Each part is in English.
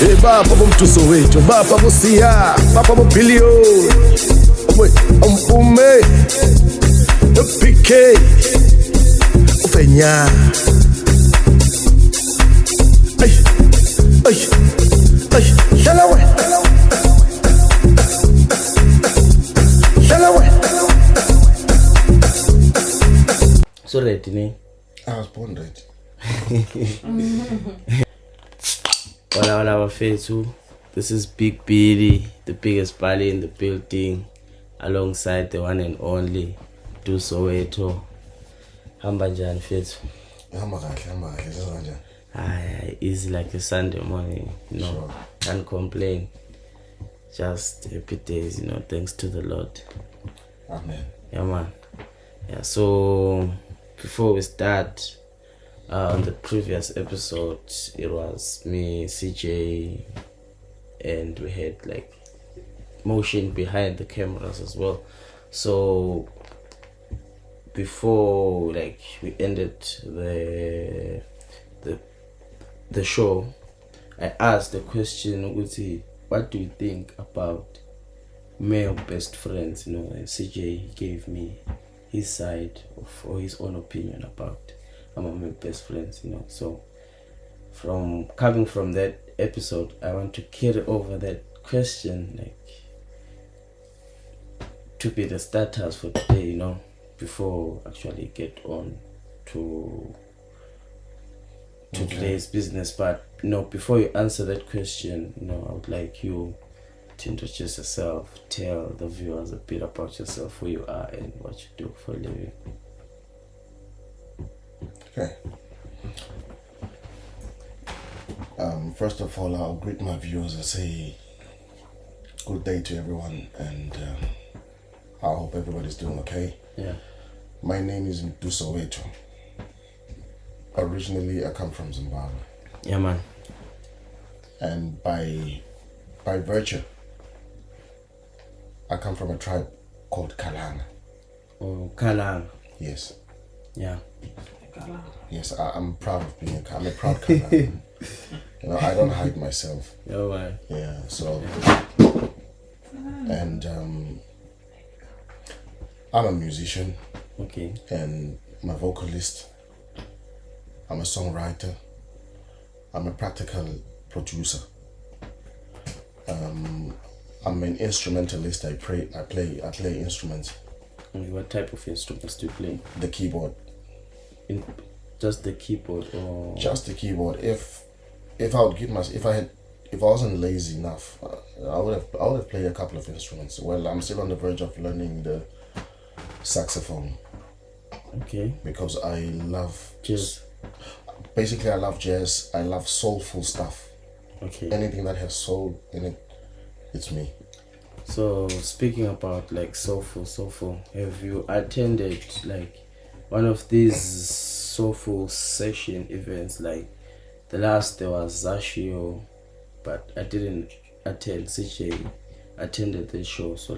Baba Mdu Soweto, Baba Musia, Baba Mobilio, Umpume, PK, Ufenya. Ay, Shalawe. So ready, ne? I was born ready. Wala bafethu. This is Big Billy, the biggest Bali in the building, alongside the one and only Mdu Soweto. Hamba njani fethu? Hamba kahle kanjani? Aye, easy like a Sunday morning, Sure. Can't complain. Just happy days, thanks to the Lord. Amen. Yeah, man. Yeah, so before we start, on the previous episode, it was me, CJ, and we had like motion behind the cameras as well. So before we ended the show, I asked the question, what do you think about male best friends? And CJ gave me his side or his own opinion about my best friends. So coming from that episode, I want to carry over that question to be the starters for today, before actually get on to today's business. But before you answer that question, I would like you to introduce yourself, tell the viewers a bit about yourself, who you are and what you do for a living. Okay. First of all, I'll greet my viewers and say good day to everyone, and I hope everybody's doing okay. Yeah. My name is Mdu Soweto. Originally, I come from Zimbabwe. Yeah, man. And by virtue, I come from a tribe called Kalanga. Oh, Kalanga. Yes. Yeah. Yes, I'm proud of being I'm a proud Kalanga. I don't hide myself. Oh, right. Yeah, so and I'm a musician. Okay. And I'm a vocalist. I'm a songwriter. I'm a practical producer. I'm an instrumentalist. I play instruments. And what type of instruments do you play? The keyboard. Just the keyboard, or just the keyboard. If I would if I wasn't lazy enough, I would have played a couple of instruments. Well, I'm still on the verge of learning the saxophone. Okay. Because I love jazz. Basically, I love jazz. I love soulful stuff. Okay. Anything that has soul in it, it's me. So speaking about soulful, have you attended one of these soulful session events? The last there was Zashio, but I didn't attend. CJ attended the show, so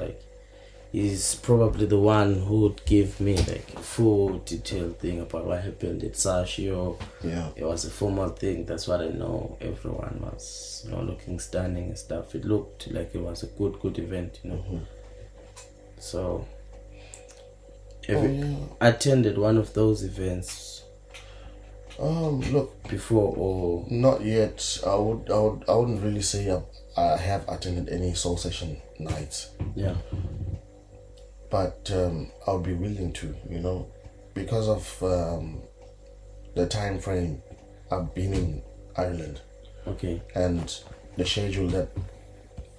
he's probably the one who would give me a full detailed thing about what happened at Zashio. Yeah, it was a formal thing. That's what I know. Everyone was looking stunning and stuff. It looked like it was a good event. Mm-hmm. So have you attended one of those events? Look, before or not yet. I wouldn't really say I have attended any soul session nights. Yeah. But I'll be willing to, because of the time frame. I've been in Ireland. Okay. And the schedule that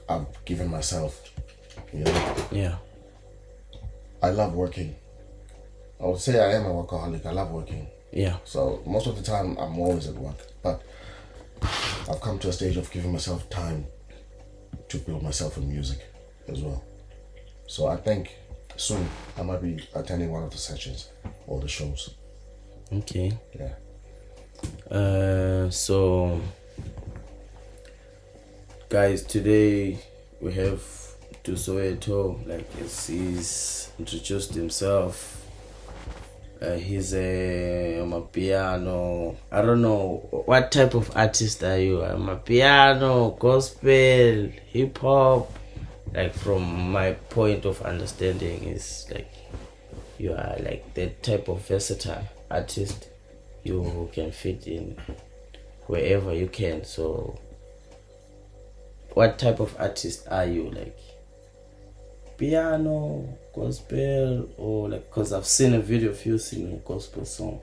I've given myself, Yeah. I love working. I would say I am a workaholic. I love working. Yeah. So most of the time I'm always at work. But I've come to a stage of giving myself time to build myself in music as well. So I think soon I might be attending one of the sessions or the shows. Okay. Yeah. So guys, today we have Mdu Soweto, he's introduced himself. He's a amapiano. I don't know what type of artist are you? Amapiano, gospel, hip hop. Like from my point of understanding is like you are like that type of versatile artist. You can fit in wherever you can. So what type of artist are you? Like piano, gospel, or like, because I've seen a video of you singing a gospel song.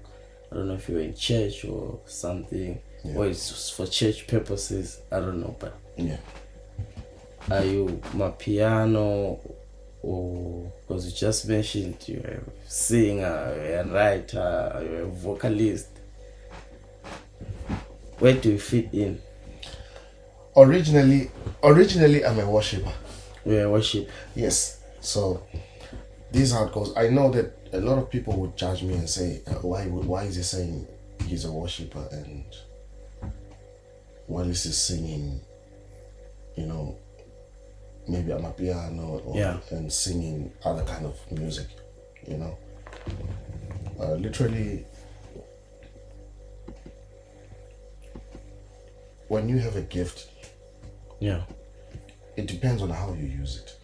I don't know if you're in church or something, or it's for church purposes. I don't know, but are you my piano, or because you just mentioned you're a singer, you're a writer, you're a vocalist? Where do you fit in? Originally, I'm a worshiper. Yeah, worship. Yes. So this is how it goes. I know that a lot of people would judge me and say, why is he saying he's a worshiper, and while he's singing, you know, maybe amapiano or and singing other kind of music, you know. Literally, when you have a gift, it depends on how you use it.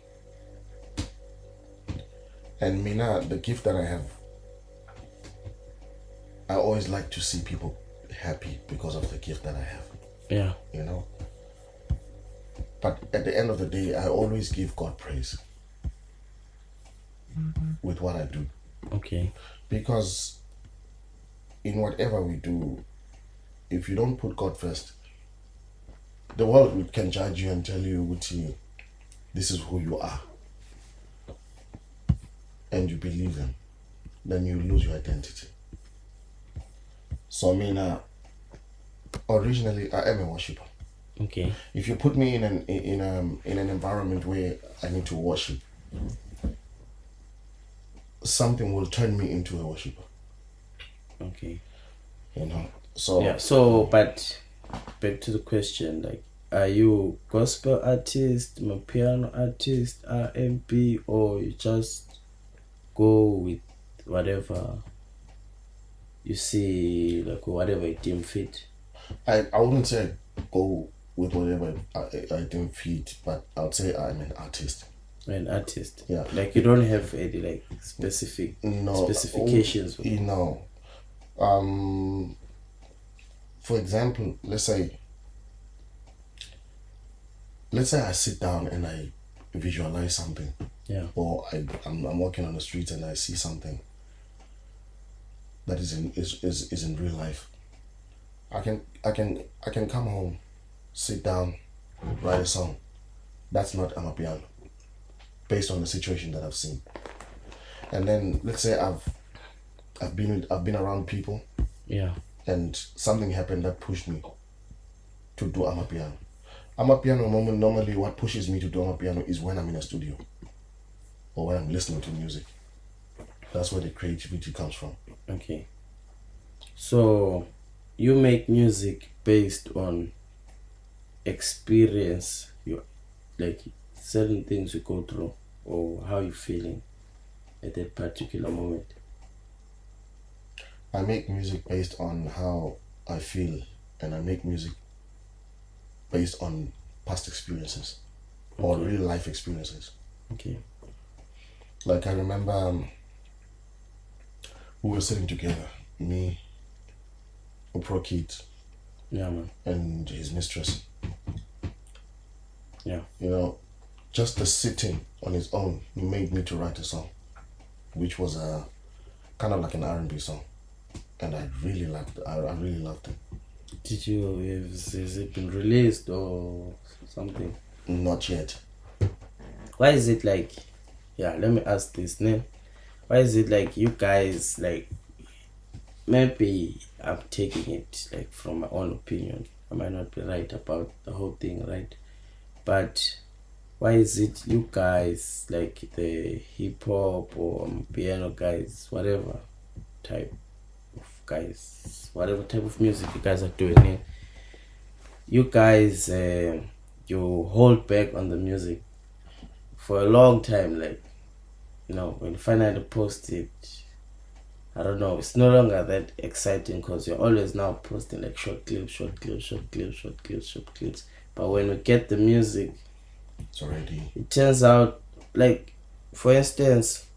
And me now, the gift that I have, I always like to see people happy because of the gift that I have. Yeah. You know? But at the end of the day, I always give God praise with what I do. Okay. Because in whatever we do, if you don't put God first, the world can judge you and tell you, Uti, this is who you are. And you believe them. Then you lose your identity. So I mean, originally I am a worshiper. Okay. If you put me in an environment where I need to worship, something will turn me into a worshiper. Okay. You know. So yeah. So, but back to the question, like, are you gospel artist, piano artist, R&B, or you just go with whatever you see, like whatever you deem fit? I wouldn't say go with whatever I deem fit, but I would say I'm an artist. An artist. Yeah. Like you don't have any like specific specifications. You know. For example, let's say I sit down and I visualize something. Yeah. Or I'm walking on the street and I see something that is in real life. I can come home, sit down, write a song. That's not amapiano, based on the situation that I've seen. And then let's say I've been around people. Yeah. And something happened that pushed me to do amapiano. Amapiano normally what pushes me to do amapiano is when I'm in a studio or when I'm listening to music. That's where the creativity comes from. Okay. So you make music based on experience, you like certain things you go through or how you're feeling at that particular moment. I make music based on how I feel, and I make music based on past experiences or real life experiences. Okay. Like I remember we were sitting together, me, Proe, yeah, man, and his mistress. Yeah. You know, just the sitting on his own made me to write a song, which was a kind of like an R&B song. And I really liked it. I really loved it. Did you, has it been released or something? Not yet. Why is it like, let me ask this name. Why is it like you guys, like, maybe I'm taking it like from my own opinion. I might not be right about the whole thing, right? But why is it you guys, like the hip hop or piano guys, whatever type of guys, whatever type of music you guys are doing, you guys you hold back on the music for a long time, like, you know, when you finally post it, I don't know, it's no longer that exciting because you're always now posting like short clips. But when we get the music, It's already. it turns out, like, for instance,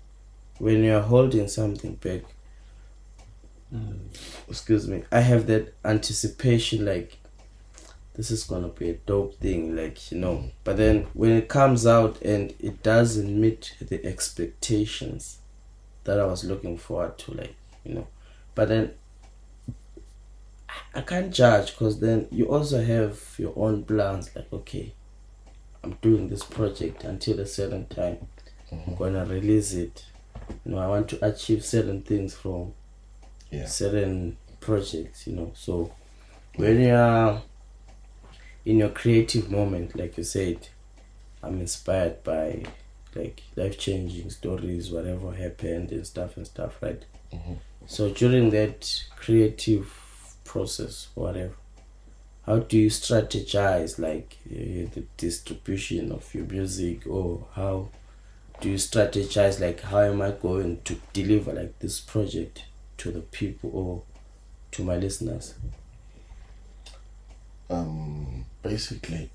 when you're holding something back, excuse me, I have that anticipation, like, this is gonna be a dope thing, like, you know. But then when it comes out and it doesn't meet the expectations that I was looking forward to, like, you know. But then I can't judge, because then you also have your own plans, like, okay, I'm doing this project until a certain time. I'm gonna release it. You know, I want to achieve certain things from certain projects, you know. So when you're in your creative moment, like you said, I'm inspired by like life-changing stories, whatever happened and stuff, right? So during that creative process, whatever, how do you strategize, like, the distribution of your music, or how do you strategize, like, how am I going to deliver like this project to the people or to my listeners? Basically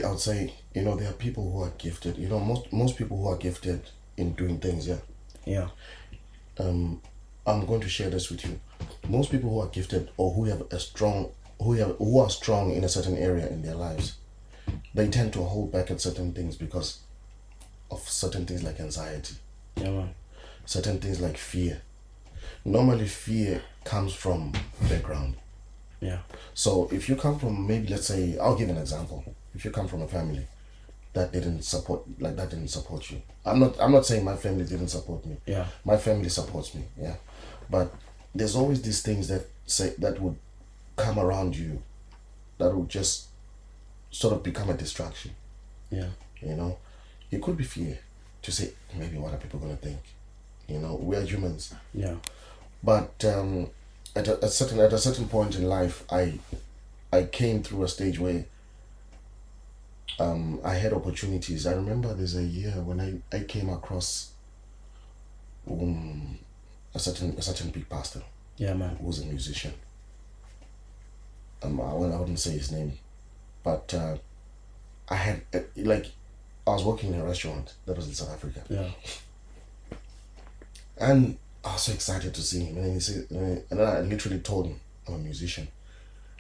I would say, you know, there are people who are gifted, you know, most people who are gifted in doing things. I'm going to share this with you. Most people who are gifted, or who are strong in a certain area in their lives, they tend to hold back at certain things because of certain things like anxiety, certain things like fear. Normally fear comes from background. So if you come from, maybe, let's say, I'll give an example. If you come from a family that didn't support you. I'm not saying my family didn't support me. My family supports me. But there's always these things that would come around you that would just sort of become a distraction. You know, it could be fear to say, maybe what are people gonna think? You know, we're humans. But at a certain point in life, I came through a stage where I had opportunities. I remember there's a year when I came across a certain big pastor. Who was a musician. I wouldn't say his name, but I had I was working in a restaurant that was in South Africa. And I was so excited to see him, and he said, and then I literally told him I'm a musician,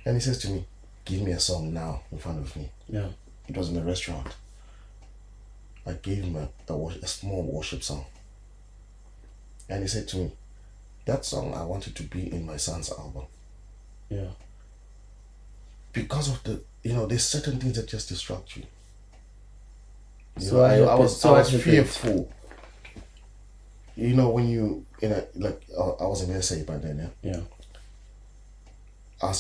and he says to me, "Give me a song now in front of me." It was in a restaurant. I gave him a small worship song, and he said to me, "That song, I want it to be in my son's album." Because of there's certain things that just distract you. I was fearful. You know, when you I was in SA by then. I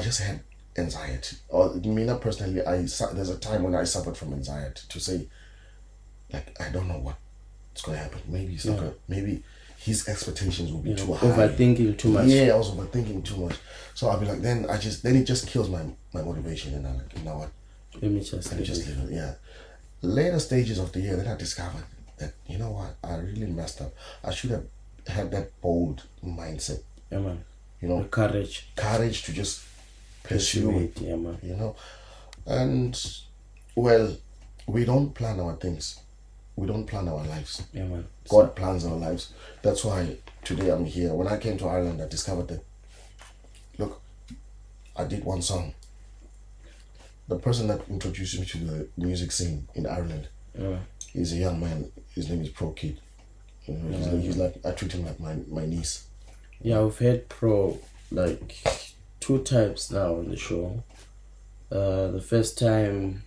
just had anxiety. Or me, not personally. There's a time when I suffered from anxiety, to say, like, I don't know what's gonna happen. Maybe it's not gonna. Maybe his expectations will be too high. Overthinking too much. I was overthinking too much. So I'll be like, then it just kills my motivation, and I'm like, you know what? Let me just leave it. Later stages of the year, then I discovered that, you know what, I really messed up. I should have had that bold mindset. You know, courage to just pursue it. You know, and well, we don't plan our things. We don't plan our lives. God plans our lives. That's why today I'm here. When I came to Ireland, I discovered that, look, I did one song. The person that introduced me to the music scene in Ireland is a young man. His name is Proe. You know, he's like, I treat him like my niece. I've had Proe like 2 times now on the show. The first time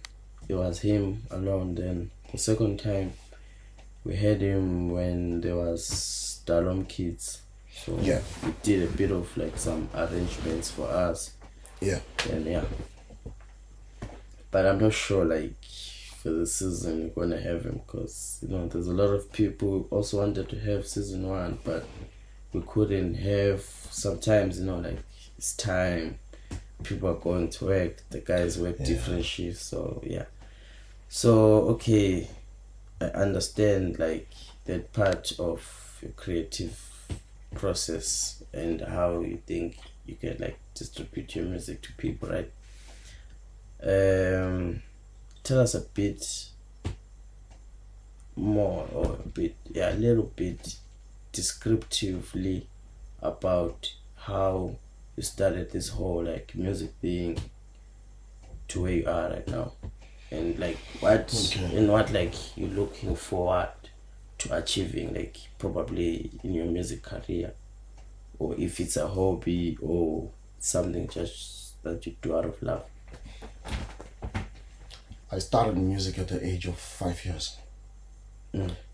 it was him alone, then the second time we had him when there was Dalom Kids. So we did a bit of like some arrangements for us. And but I'm not sure, like, for the season we're gonna have him, because, you know, there's a lot of people who also wanted to have season 1, but we couldn't have. Sometimes, you know, like, it's time, people are going to work, the guys work different shifts. So okay, I understand, like, that part of your creative process and how you think you can like distribute your music to people, right? Tell us a bit more, or a little bit descriptively about how you started this whole like music thing to where you are right now, and like what like you're looking forward to achieving, like probably in your music career, or if it's a hobby or something just that you do out of love. I started music at the age of 5 years.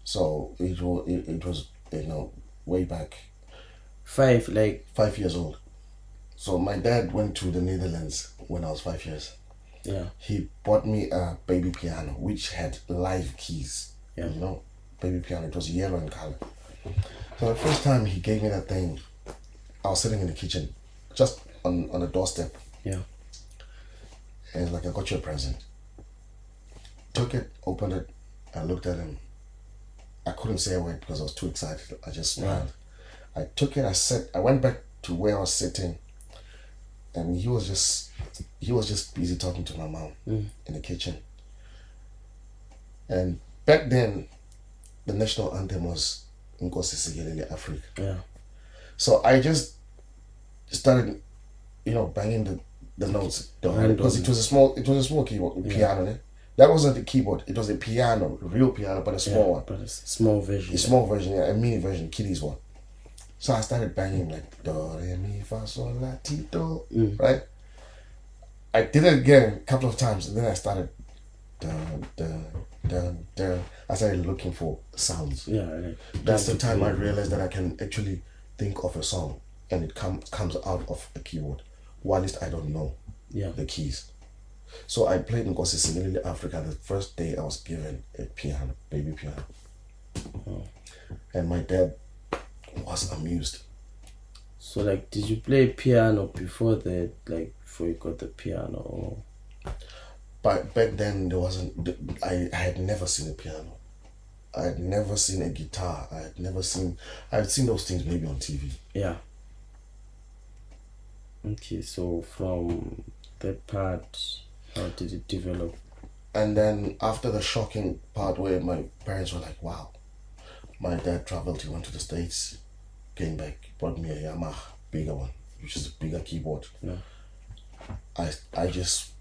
So it was way back. 5 like 5 years old. So my dad went to the Netherlands when I was 5 years. Yeah. He bought me a baby piano which had live keys. Yeah. Baby piano. It was yellow in color. So the first time he gave me that thing, I was sitting in the kitchen, just on a doorstep. Yeah. And it's like, I got you a present. Took it, opened it, I looked at him. I couldn't say a word because I was too excited. I just smiled. I took it, I went back to where I was sitting, and he was just busy talking to my mom in the kitchen. And back then, the national anthem was Nkosi Sikelele Africa. Yeah. So I just started, banging the notes because it was a small keyboard, piano. That wasn't the keyboard. It was a piano, real piano, but a small one. But a small version. A small version, a mini version, kiddies one. So I started banging like do re mi fa sol la ti do, right? I did it again a couple of times, and then I started dun dun dun dun. I started looking for sounds. Yeah. Like, that's the time I realized that I can actually think of a song, and it comes out of a keyboard, while at least I don't know the keys. So I played Nkosi Sikelele Africa the first day I was given a piano, baby piano. And my dad was amused. So like, did you play piano before that, like before you got the piano? Or? But back then there wasn't, I had never seen a piano. I had never seen a guitar. I had seen those things maybe on TV. Yeah. Okay, so from that part, how did it develop? And then after the shocking part where my parents were like, wow, my dad traveled, he went to the States, came back, brought me a Yamaha, bigger one, which is a bigger keyboard. Yeah. I just,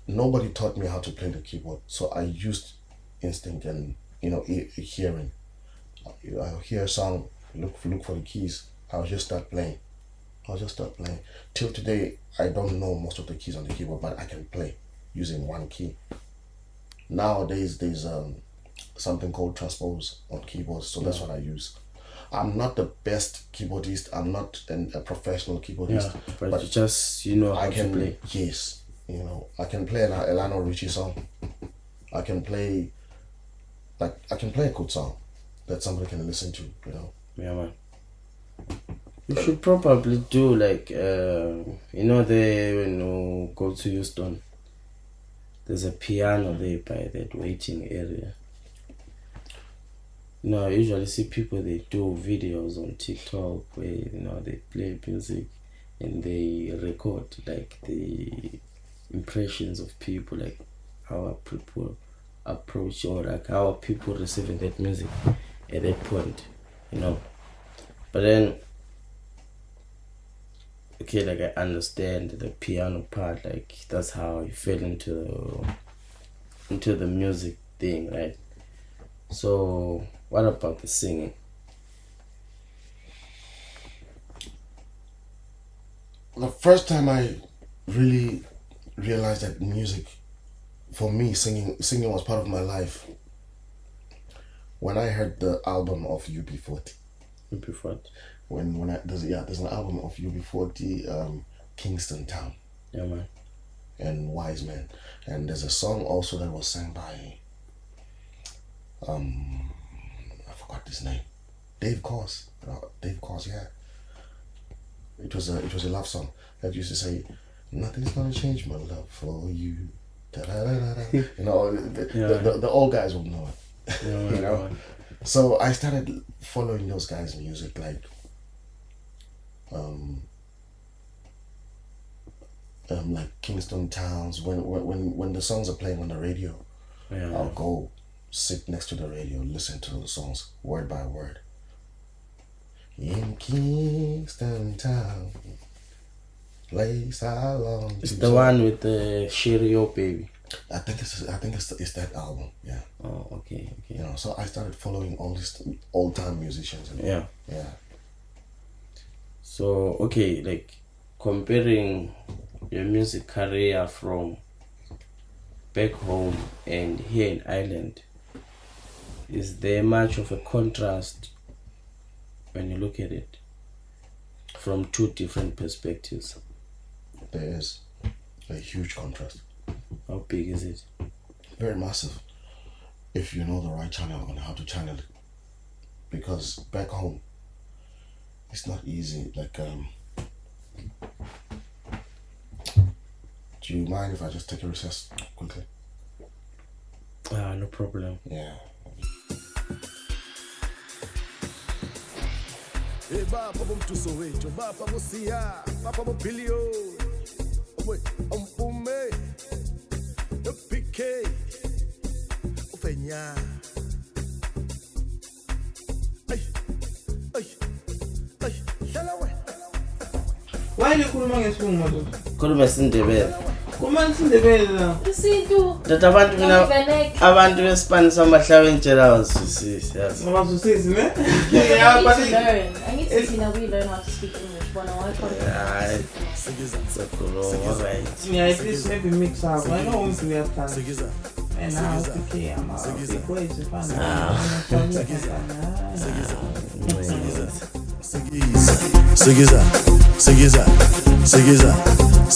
nobody taught me how to play the keyboard. So I used instinct and, hearing. I hear a song, look for the keys. I'll just start playing. Till today, I don't know most of the keys on the keyboard, but I can play using one key. Nowadays, there's something called transpose on keyboards, so that's what I use. I'm not the best keyboardist. I'm not a professional keyboardist. Yeah, but you just how I can to play. Yes, I can play an Elano Richie song. I can play a good song that somebody can listen to. Yeah, man. You should probably do like when you go to Houston, there's a piano there by that waiting area. I usually see people, they do videos on TikTok where they play music and they record like the impressions of people, like how people approach, or like how people receiving that music at that point, But then, okay, like I understand the piano part, like that's how you fell into the music thing, right? So what about the singing? The first time I really realized that music, for me, singing was part of my life, when I heard the album of UB40. UB40. There's an album of UB40, Kingston Town. Yeah, man. And Wise Man. And there's a song also that was sang by I forgot his name. Dave Course, yeah. It was a love song that used to say, "Nothing's gonna change my love for you." Da-da-da-da-da. The old guys will know it. Yeah, So I started following those guys' music, like Kingston Towns. When the songs are playing on the radio, Yeah. I'll go sit next to the radio, listen to the songs word by word. In Kingston Town, place I long It's to the one with the Cherio baby. I think it's that album. Yeah. Oh, okay. You know, so I started following all these old time musicians. Yeah. Yeah. So, okay, like comparing your music career from back home and here in Ireland, is there much of a contrast when you look at it from two different perspectives? There is a huge contrast. How big is it? Very massive. If you know the right channel on how to channel it. Because back home, it's not easy. Like, do you mind if I just take a recess quickly? No problem. Yeah. Hey, Baba Mdu Soweto, Baba Busia, Baba Bilio, Umpume, the PK, Ufenya. Why do you khuluma ngesibungu manje? Khuluma isiNdebele. Khuluma isiNdebele la. Isintu. That abantu mina abantu beSpanish abahlaba intshela abazwisisi yazi. Ngabazwisisi ne? I need to learn. I need to see now we learn how to speak English. One on one. Hayi. Sakhuluma right. Yeah, at least maybe mix up. I know we have time. Sigiza. And now it's okay. I'm out. Big ways to find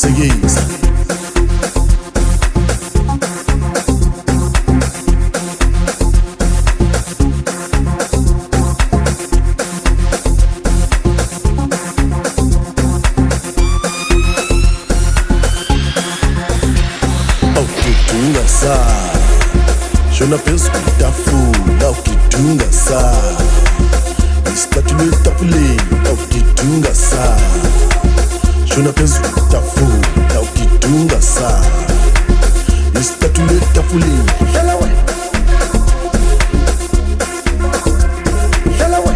Sigiza. Ukidunga saa shona phezu kwetafula ukidunga saa isicathulo etafuleni ukidunga saa shona phezu kwetafula ukidunga saa isicathulo etafuleni hlala we hlala we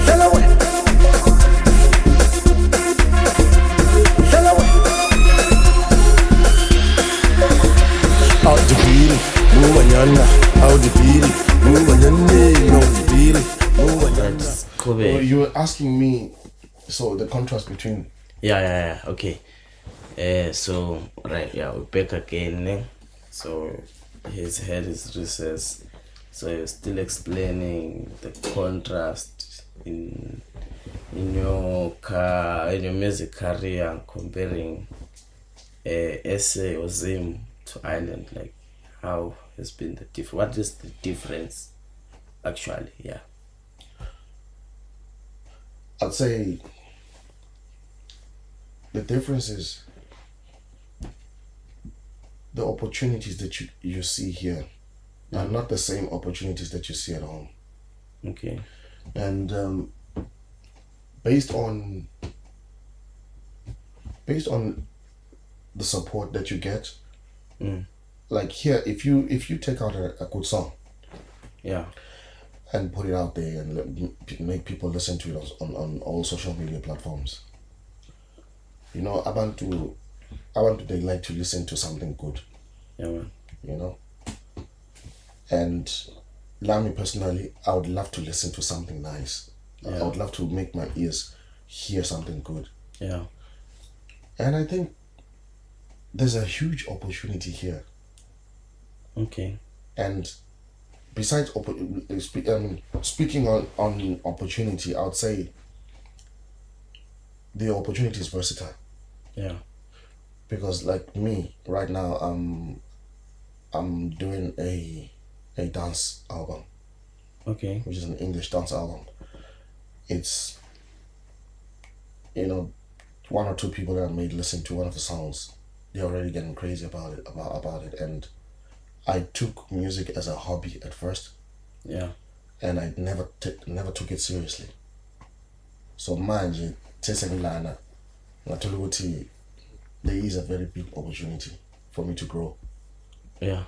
hlala we hlala we Audibiri, Mubanyana, Audibiri, Mubanyane, Audibiri, Mubanyana. Well, you were asking me, so the contrast between. Yeah. Okay. So right, yeah, we're back again. So his head is recessed. So you're still explaining the contrast in your music career, comparing SA or Zim to Ireland. Like, how has been the difference? What is the difference, actually? Yeah. I'd say the difference is the opportunities that you see here are not the same opportunities that you see at home. Okay. And based on the support that you get, like here, if you take out a good song, Yeah. and put it out there and make people listen to it on all social media platforms. You know, I want to they like to listen to something good. Yeah, man. You know, and me personally, I would love to listen to something nice. Yeah. I would love to make my ears hear something good. Yeah. And I think there's a huge opportunity here. Okay. And besides speaking on opportunity, I would say the opportunity is versatile. Yeah. Because like me right now, I'm doing a dance album, Okay. which is an English dance album. It's, you know, one or two people that I made listen to one of the songs, they're already getting crazy about it, and I took music as a hobby at first, Yeah. and I never took it seriously. So manje sesengilana ngathola ukuthi there is a very big opportunity for me to grow. Yeah.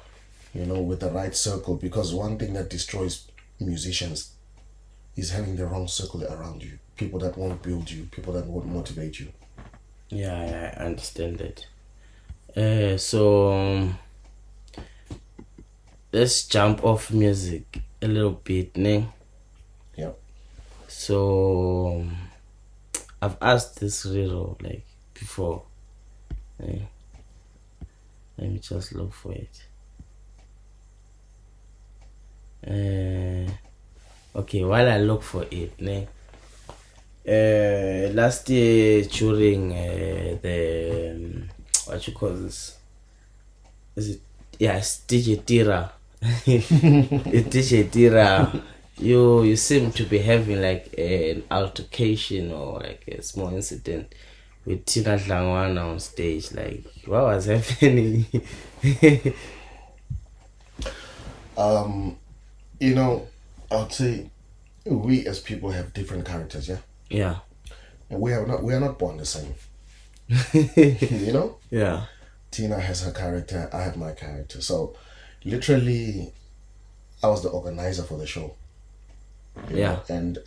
You know, with the right circle, because one thing that destroys musicians is having the wrong circle around you. People that won't build you, people that won't motivate you. Yeah, I understand that. So let's jump off music a little bit, ne? Yeah. So I've asked this riddle like before. Eh? Let me just look for it. Okay, while I look for it, ne? Last year during the what you call this? Is it? Yes, DJ Tira. It's DJ Tira. You seem to be having like an altercation or like a small incident with Tina Dlangwana on stage. Like, what was happening? You know, I'd say we as people have different characters, yeah? Yeah. And we are not born the same. You know? Yeah. Tina has her character, I have my character. So literally I was the organizer for the show. You Yeah. know? And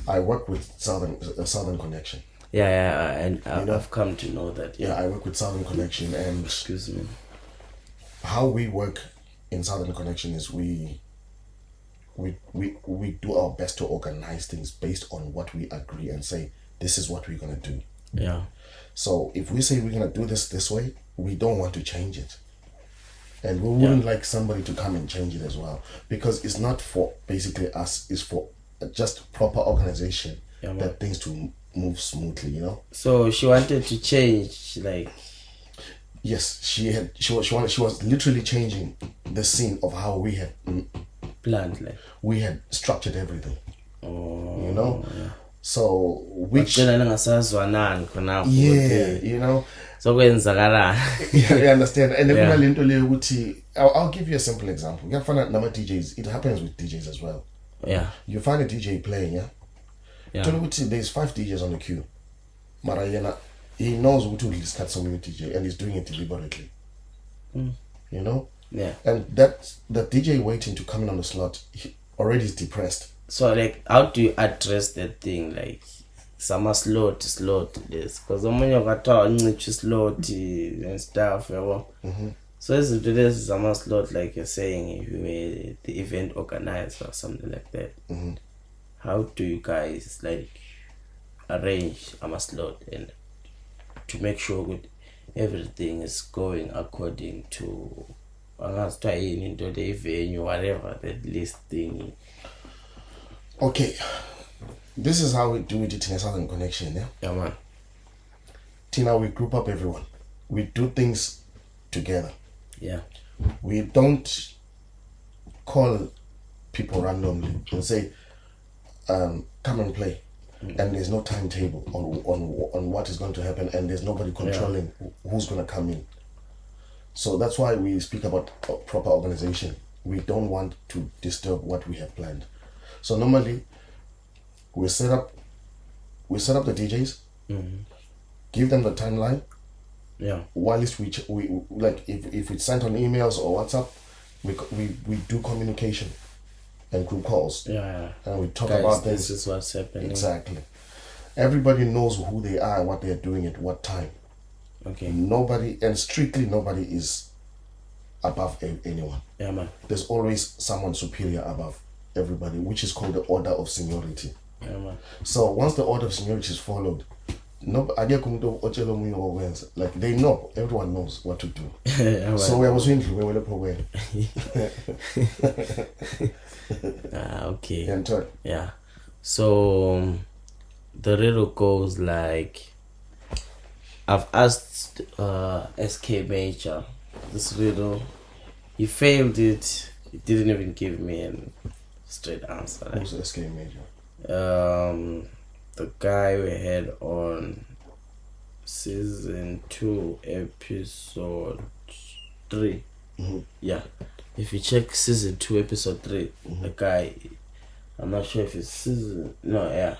I work with Southern Connection. Yeah, and You know? I've come to know that. Yeah, Yeah. I work with Southern Connection, and Excuse me. how we work in Southern Connection is we do our best to organize things based on what we agree and say this is what we're gonna do. Yeah. So if we say we're gonna do this way, we don't want to change it, and we wouldn't like somebody to come and change it as well, because it's not for basically us. It's for just proper organization, Yeah, man. that things to move smoothly. You know. So she wanted to change, like. Yes, she was literally changing the scene of how we had Planned, like. structured everything. Oh. You know. Yeah. So which Bagcina ningasazwanani khonapho. yeah, you know. Sokwenzakalani. Yeah, I understand. And Yeah. I'll give you a simple example. You find out number DJs. It happens with DJs as well. Yeah. You find a DJ playing, yeah. Yeah. Tell you there's 5 DJs on the queue. Marayena, he knows who to release cut some new DJ, and he's doing it deliberately. You know. Yeah. And that the DJ waiting to come in on the slot, he already is depressed. So like, how do you address that thing? Like, some slot this, because omunye ukathiwa uncisha slot and stuff, yabo. So izinto lezi zama slot, like you're saying, if you were the event organizer or something like that. How do you guys like arrange a slot and to make sure that everything is going according to into the venue, whatever that list thing? Okay, this is how we do it in a Southern Connection, yeah. Yeah, man. Tina, we group up everyone. We do things together. Yeah. We don't call people randomly and say, come and play. And there's no timetable on what is going to happen, and there's nobody controlling who's going to come in. So that's why we speak about proper organization. We don't want to disturb what we have planned. So normally we set up the DJs, give them the timeline. Yeah. Whilst we like if it's sent on emails or WhatsApp, we do communication and group calls. Yeah. And we talk Guys, about this is what's happening. Exactly. Everybody knows who they are, what they are doing at what time. Okay. Nobody is above anyone. Yeah, man. There's always someone superior above everybody, which is called the order of seniority. Yeah, man. So once the order of seniority is followed, like they know, everyone knows what to do. Yeah, So we was winning, we were Proe. Okay. And third, Yeah. So the riddle goes like, I've asked SK Major this riddle. He failed it. He didn't even give me a straight answer. who's the SK Major? The guy we had on season 2 episode 3. Yeah. If you check season 2, episode 3, the guy, I'm not sure if it's season, no, yeah.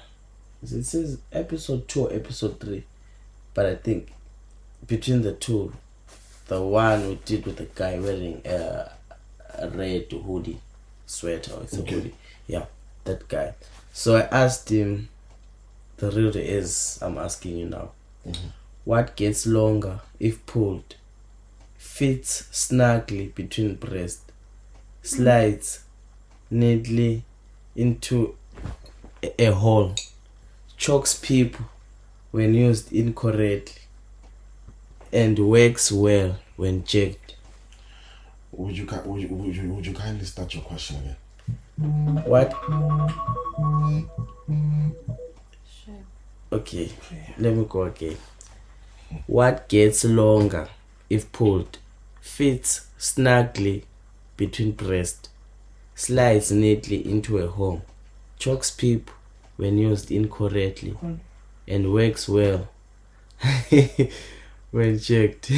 It says episode 2 or episode 3. But I think between the two, the one we did with the guy wearing a red hoodie, sweater, it's a hoodie. Yeah, that guy. So I asked him, the riddle is, I'm asking you now, what gets longer if pulled, fits snugly between breasts, slides neatly into a hole, chokes people when used incorrectly, and works well when checked? Would you kindly start your question again? What? Sure. Okay, let me go again. What gets longer if pulled, fits snugly between breasts, slides neatly into a hole, chokes people when used incorrectly, and works well when checked? I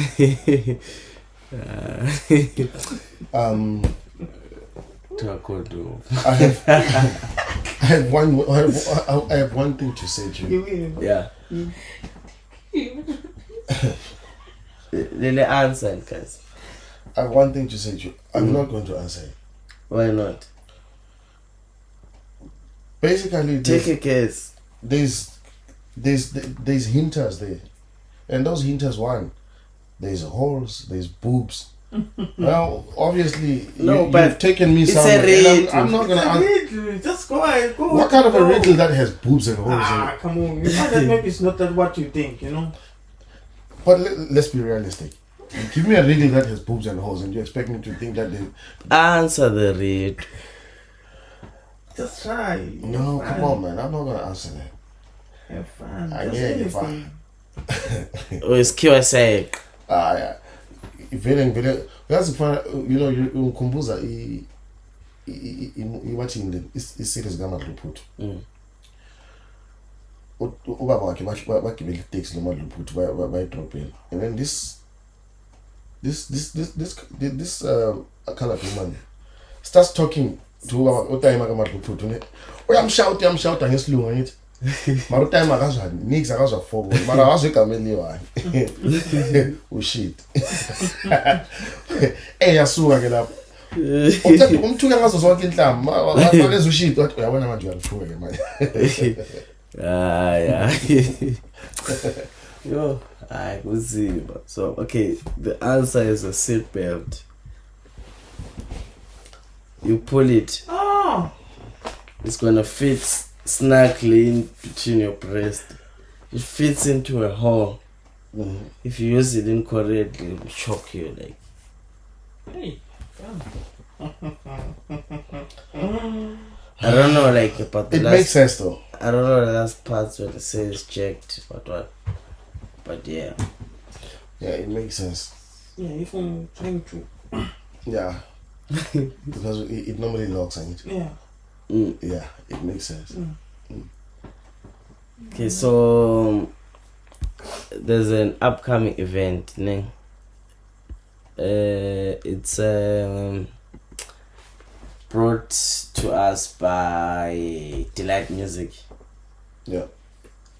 have one thing to say to you. Yeah. Lele answer, guys. I have one thing to say to you. I'm not going to answer it. Why not? Basically, Take a guess. There's hinters there, and those hinters, one, there's holes, there's boobs. Well, obviously, you've taken me somewhere. And I'm not gonna answer. Just go ahead. Go. What kind of a riddle that has boobs and holes? Come on. You know that maybe it's not that what you think, you know. But let's be realistic. Give me a riddle that has boobs and holes, and you expect me to think that they answer the riddle. Just try. No, come on, man. I'm not gonna answer that. Have fun. I Just hear you, anything. fine. Or is QSA? Yeah. Vele uyazi kufana ukumbuza watching i-series kaMadluphuthu. Ubaba wakhe bagibela itaxi loMadluphuthu bayidrobhela, and then this colored woman starts talking to utime kaMadluphuthu. Uyamshouta ngesilungu ngithi. Mara utime akazwani, nix akazwa fobo. Mara akazwe igama eliwayo. Shit. Yasuka ke lapho. Umthuke ngazo zonke inhlamba. Wakenza ushit wathi uyabona manje uyalithuka ke manje. Yeah. Yo, we'll see. So, okay, the answer is a seatbelt. You pull it. Oh. It's gonna fit snugly in between your breast. It fits into a hole. If you use it incorrectly, it will choke you like. Hey. I don't know, like about the It last, makes sense though. I don't know the last parts where it says checked, but yeah. Yeah, it makes sense. Yeah, if I'm trying to. Yeah. Because it normally locks on it. Yeah. Yeah, it makes sense. Okay, so there's an upcoming event, ne? It's brought to us by Delight Music. Yeah.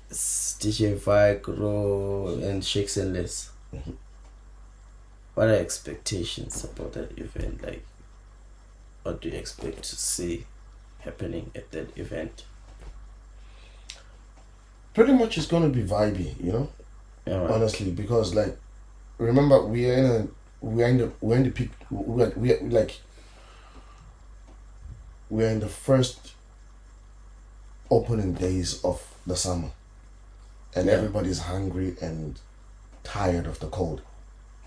It's DJ Vicro and Shakes and Less. What are expectations about that event? Like, what do you expect to see happening at that event? Pretty much it's gonna be vibey, you know. Yeah, right. Honestly, because like, remember we're in the peak. We're in the first opening days of the summer, and everybody's hungry and tired of the cold.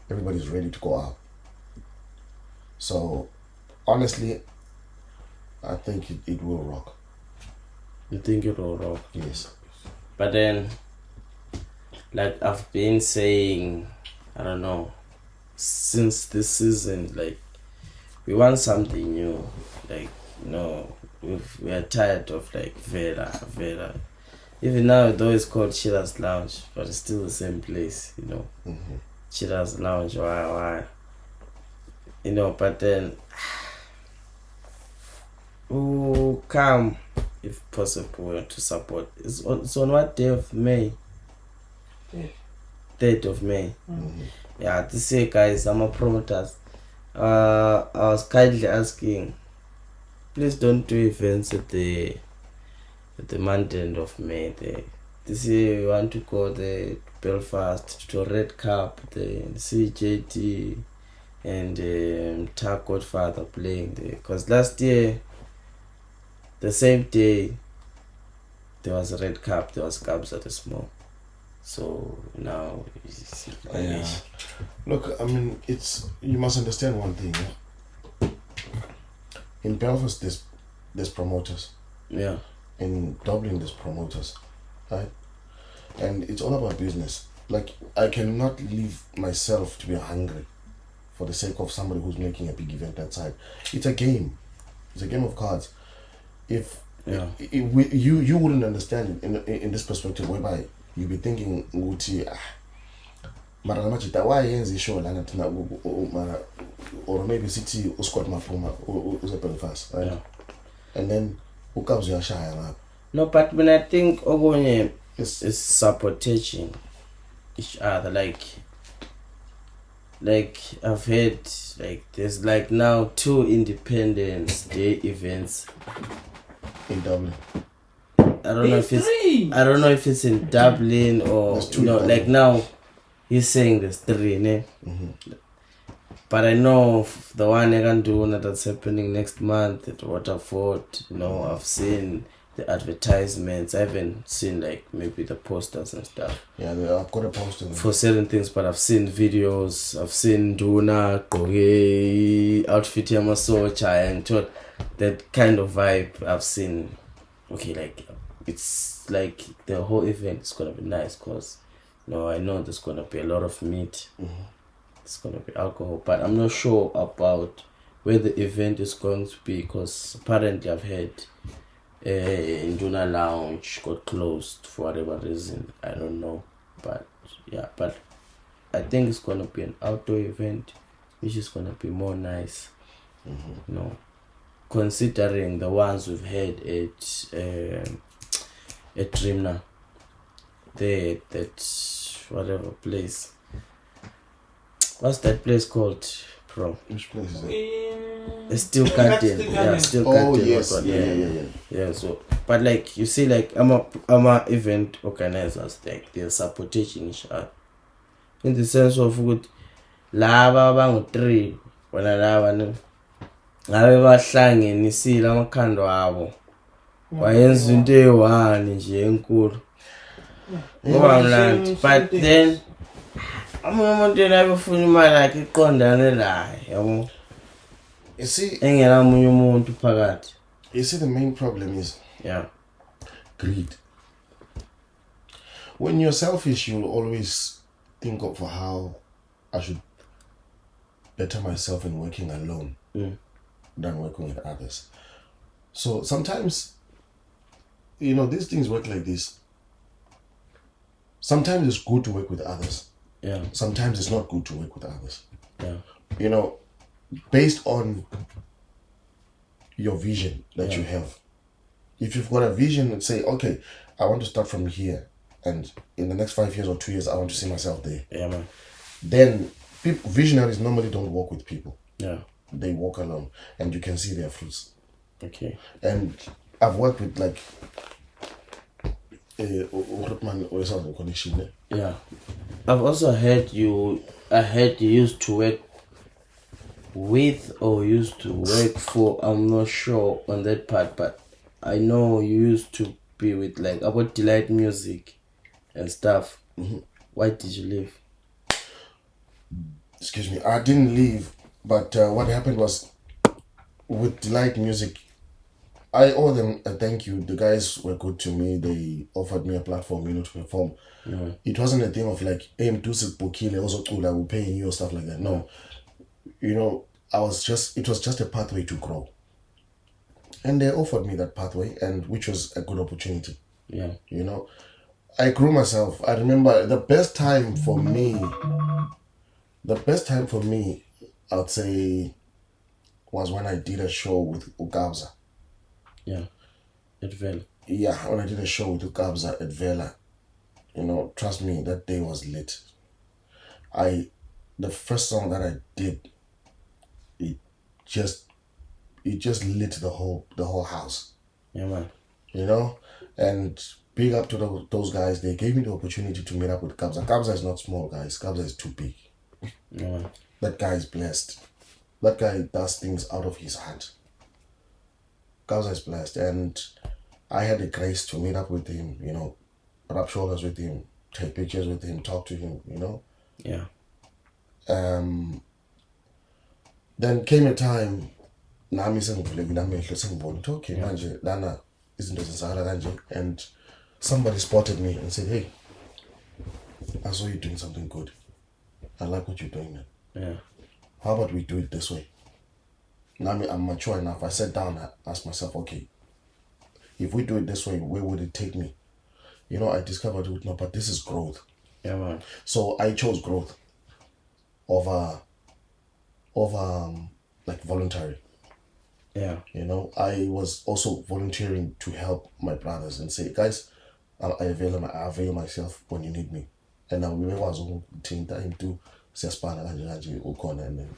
Everybody's ready to go out. So, honestly, I think it will rock. You think it will rock? Yes. But then, like I've been saying, I don't know, since this season, like, we want something new. Like, you know, we are tired of like Vera. Even now, though it's called Chillers Lounge, but it's still the same place, you know. Chillers Lounge, why? you know, but then who come if possible to support. It's on what day of May? 3rd of May. Yeah, this year, guys, I'm a promoters. I was kindly asking, please don't do events at the month end of May. This year we want to go the Belfast to Red Cup, the CJT, and Tag Godfather playing there. Because last year, the same day, there was a Red Cup, there was Cubs at the Small. So now it's Look, I mean, you must understand one thing. Yeah? In Belfast, there's promoters. Yeah. In Dublin, there's promoters, right? And it's all about business. Like, I cannot leave myself to be hungry for the sake of somebody who's making a big event outside. It's a game. It's a game of cards. If you wouldn't understand it in this perspective, whereby you'd be thinking, why is show or maybe city Scott Mapuma or Belfast, right? And then who comes your shy? No, but when I think Ogonye is supporting each other, like I've heard, like there's like now 2 Independence Day events in Dublin. I don't know if it's in Dublin or like now he's saying there's 3, ne? But I know the one I can do that's happening next month at Waterford. I've seen the advertisements. I haven't seen like maybe the posters and stuff. Yeah, I've got a poster for certain things, but I've seen videos. I've seen Duna, Proe, outfit Yamasocha, and that kind of vibe. I've seen. Okay, like it's like the whole event is gonna be nice because I know there's gonna be a lot of meat. It's gonna be alcohol, but I'm not sure about where the event is going to be because apparently I've heard Nduna Lounge got closed for whatever reason. I don't know, but I think it's gonna be an outdoor event, which is gonna be more nice. Considering the ones we've had at Trimna, that whatever place. What's that place called, Pro? Which place is it? It's still Garden. Yeah, still Garden. Oh yes, yeah. So, but like you see, like I'm a event organizers, like they're supporting each other, in the sense of good. Laba bangu 3 wena laba ne ngabe bahlanganisile amakhando abo wayenza into eyi-1 nje enkulu ngoba mnandi. But then umuntu yena abefuna imali yakhe iqondane laye, yabo. You see, engenamunye umuntu phakathi. You see, the main problem is greed. When you're selfish, you'll always think of how I should better myself in working alone than working with others. So sometimes, these things work like this. Sometimes it's good to work with others. Yeah. Sometimes it's not good to work with others. Yeah. Based on your vision that you have. If you've got a vision and say, okay, I want to start from here, and in the next 5 years or 2 years, I want to see myself there. Yeah, man. Then visionaries normally don't walk with people. Yeah. They walk alone, and you can see their fruits. Okay. And I've worked with like connection. Yeah. I've also heard you used to work with or used to work for, I'm not sure on that part, but I know you used to be with like about Delight Music and stuff. Why did you leave? Excuse me, I didn't leave, but what happened was with Delight Music, I owe them a thank you. The guys were good to me. They offered me a platform, to perform. It wasn't a thing of like, hey, Mdu Soweto, also cool, I will pay you or stuff like that. No. It was just a pathway to grow. And they offered me that pathway, and which was a good opportunity. Yeah. I grew myself. I remember the best time for me, I'd say was when I did a show with Ukabza. Yeah. At Vela. Yeah, when I did a show with Ukabza at Vela. You know, trust me, that day was lit. The first song that I did, it just lit the whole house. Yeah, man. You know, and big up to those guys. They gave me the opportunity to meet up with Kabza. Kabza is not small, guys. Kabza is too big. Yeah, man. That guy is blessed. That guy does things out of his heart. Kabza is blessed, and I had the grace to meet up with him. You know, rub shoulders with him, take pictures with him, talk to him. You know. Yeah. Then came a time. Nami sengivulekile amehlo sengibona ukuthi okay manje lana izinto zenzakala kanje, and somebody spotted me and said, hey, I saw you doing something good. I like what you're doing, man. Yeah. How about we do it this way? Nami, I'm mature enough. I sat down and asked myself, okay, if we do it this way, where would it take me? You know, I discovered no, but this is growth. Yeah, man. So I chose growth over like voluntary. Yeah. You know, I was also volunteering to help my brothers and say, guys, I avail myself when you need me. And now we was into Siaspana and then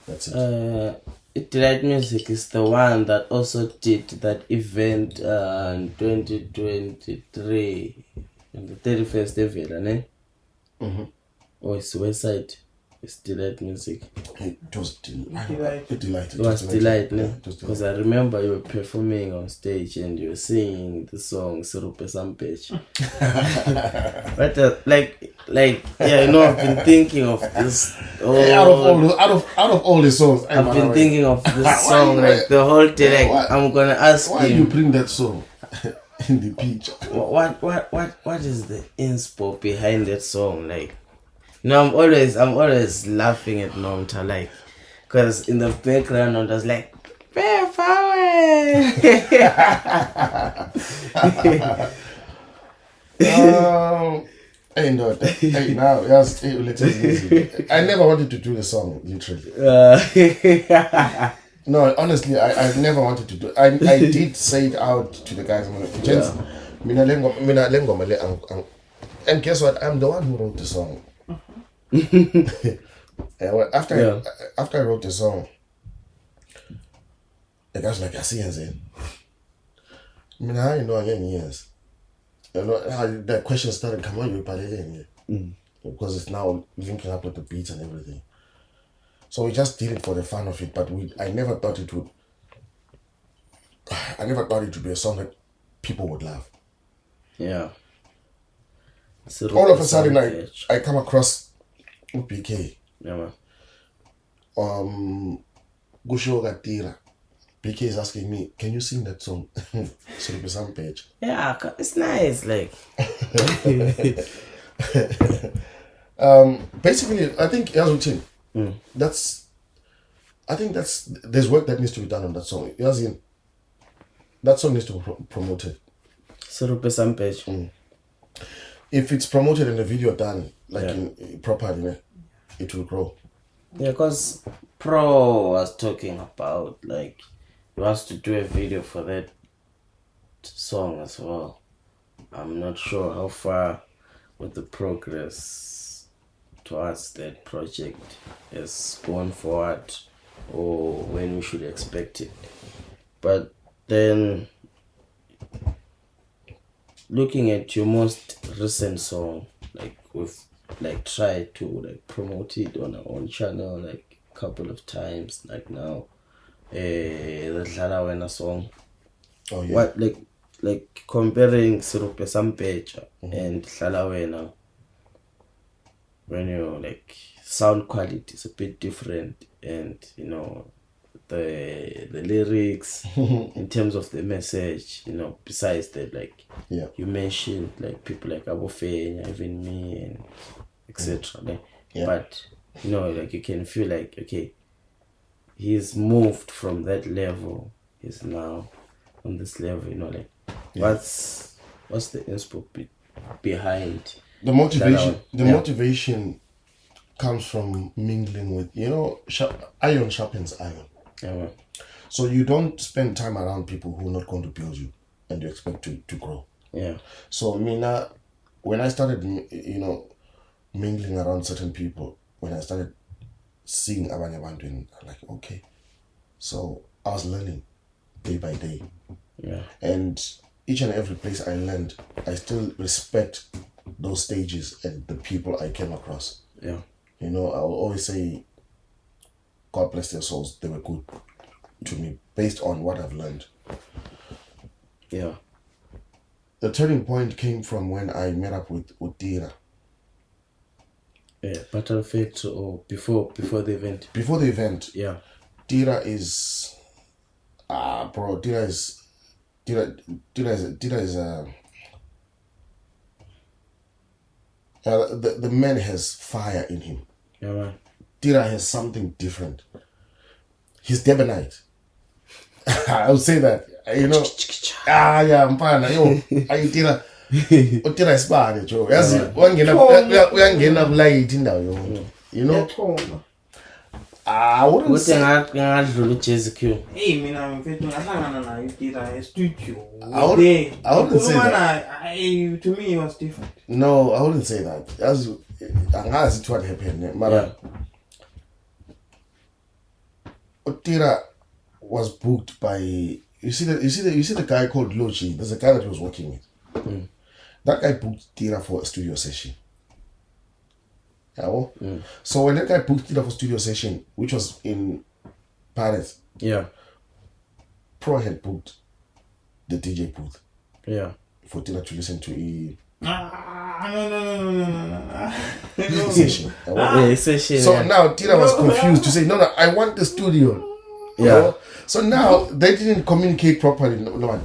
that's it. Delight Music is the one that also did that event in 2023 on the 31st event, eh? Mm-hmm. Oh, it's Westside. It's Delight Music. It was delight. It was Delight, ne? Because I remember you were performing on stage and you were singing the song Sirupe Sampage. But yeah, you know, I've been thinking of this. Out of all the songs, I've been thinking of this song like the whole day. Like I'm gonna ask why him. You bring that song in the beach? What is the inspo behind that song? Like, you know, I'm always laughing at Nomta, like, cause in the background I was like, Hey, no, hey, now, yes, hey, I never wanted to do the song, literally. No, honestly, I never wanted to do it. I did say it out to the guys. And guess what? I'm the one who wrote the song. After I wrote the song, the guys were like, I see and say, how you know again, yes. You know, how the question started coming on because it's now linking up with the beats and everything. So we just did it for the fun of it, but I never thought it would be a song that people would love. Yeah. All of a sudden I come across BK. Yeah, man. Gusho Gatira. BK is asking me, can you sing that song? Sirupe Sampage. Yeah, it's nice, like. Basically, I think Yazin, there's work that needs to be done on that song. Yazin, that song needs to be promoted. Sirupe Sampage. If it's promoted and the video done properly, it will grow. Yeah, because Proe was talking about like he wants to do a video for that song as well. I'm not sure how far with the progress towards that project is going forward or when we should expect it. But then looking at your most recent song, like we've like tried to like promote it on our own channel like a couple of times, like now the Dlala Wena song. Oh yeah. What like comparing Sirupe Sampage and Dlala Wena, when you like sound quality is a bit different, and you know the lyrics in terms of the message, you know, besides that, like you mentioned like people like Abofenya, even me, and etc. But you know, like you can feel like okay, he's moved from that level, he's now on this level, you know, like what's the inspo behind the motivation? The motivation comes from mingling with, iron sharpens iron. Yeah, man. So you don't spend time around people who are not going to build you and you expect to grow. Yeah. So Mina, when I started, mingling around certain people, when I started seeing abanye abantu, I'm like, okay. So I was learning day by day. Yeah. And each and every place I learned, I still respect those stages and the people I came across. Yeah. I will always say, God bless their souls. They were good to me based on what I've learned. Yeah. The turning point came from when I met up with Tira. Yeah, Battlefield or before the event. Before the event, Yeah. Tira is, bro. Tira is the man has fire in him. Yeah, man. Tira has something different. He's Debonite. I would say that. Yeah, mfana yo. Ayitira. Utira isibane jo. Yazi uyangena blight indawo yonke. I wouldn't say. Ngadlula uJazz Q. Hey, mina mfethu ngahlangana naye Tira studio. I wouldn't say that. To me it was different. No, I wouldn't say that. As angazi what happened. Mara. Tira was booked by you see the guy called Lochi. There's a guy that he was working with. That guy booked Tira for a studio session. Yeah, So when that guy booked Tira for studio session, which was in Paris, Proe had booked the DJ booth. Yeah. For Tira to listen to No. session. Session. So now Tira was confused to say, no, I want the studio. Yeah. So now they didn't communicate properly. No one.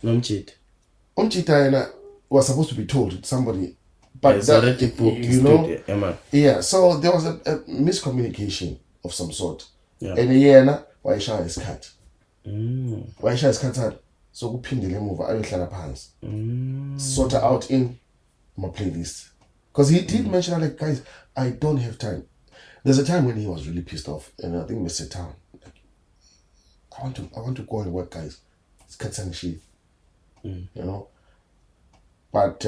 Nomchit. Omchita was supposed to be told somebody, but it's already booked. Yeah. So there was a miscommunication of some sort. Yeah. And Waisha is cut. Waisha is cut. So kuphindele emuva ayohlala phansi. Sort out in my playlist. Because he did mention like, guys, I don't have time. There's a time when he was really pissed off, and I think we sat down. Like, I want to go and work, guys. It's cuts and shit. But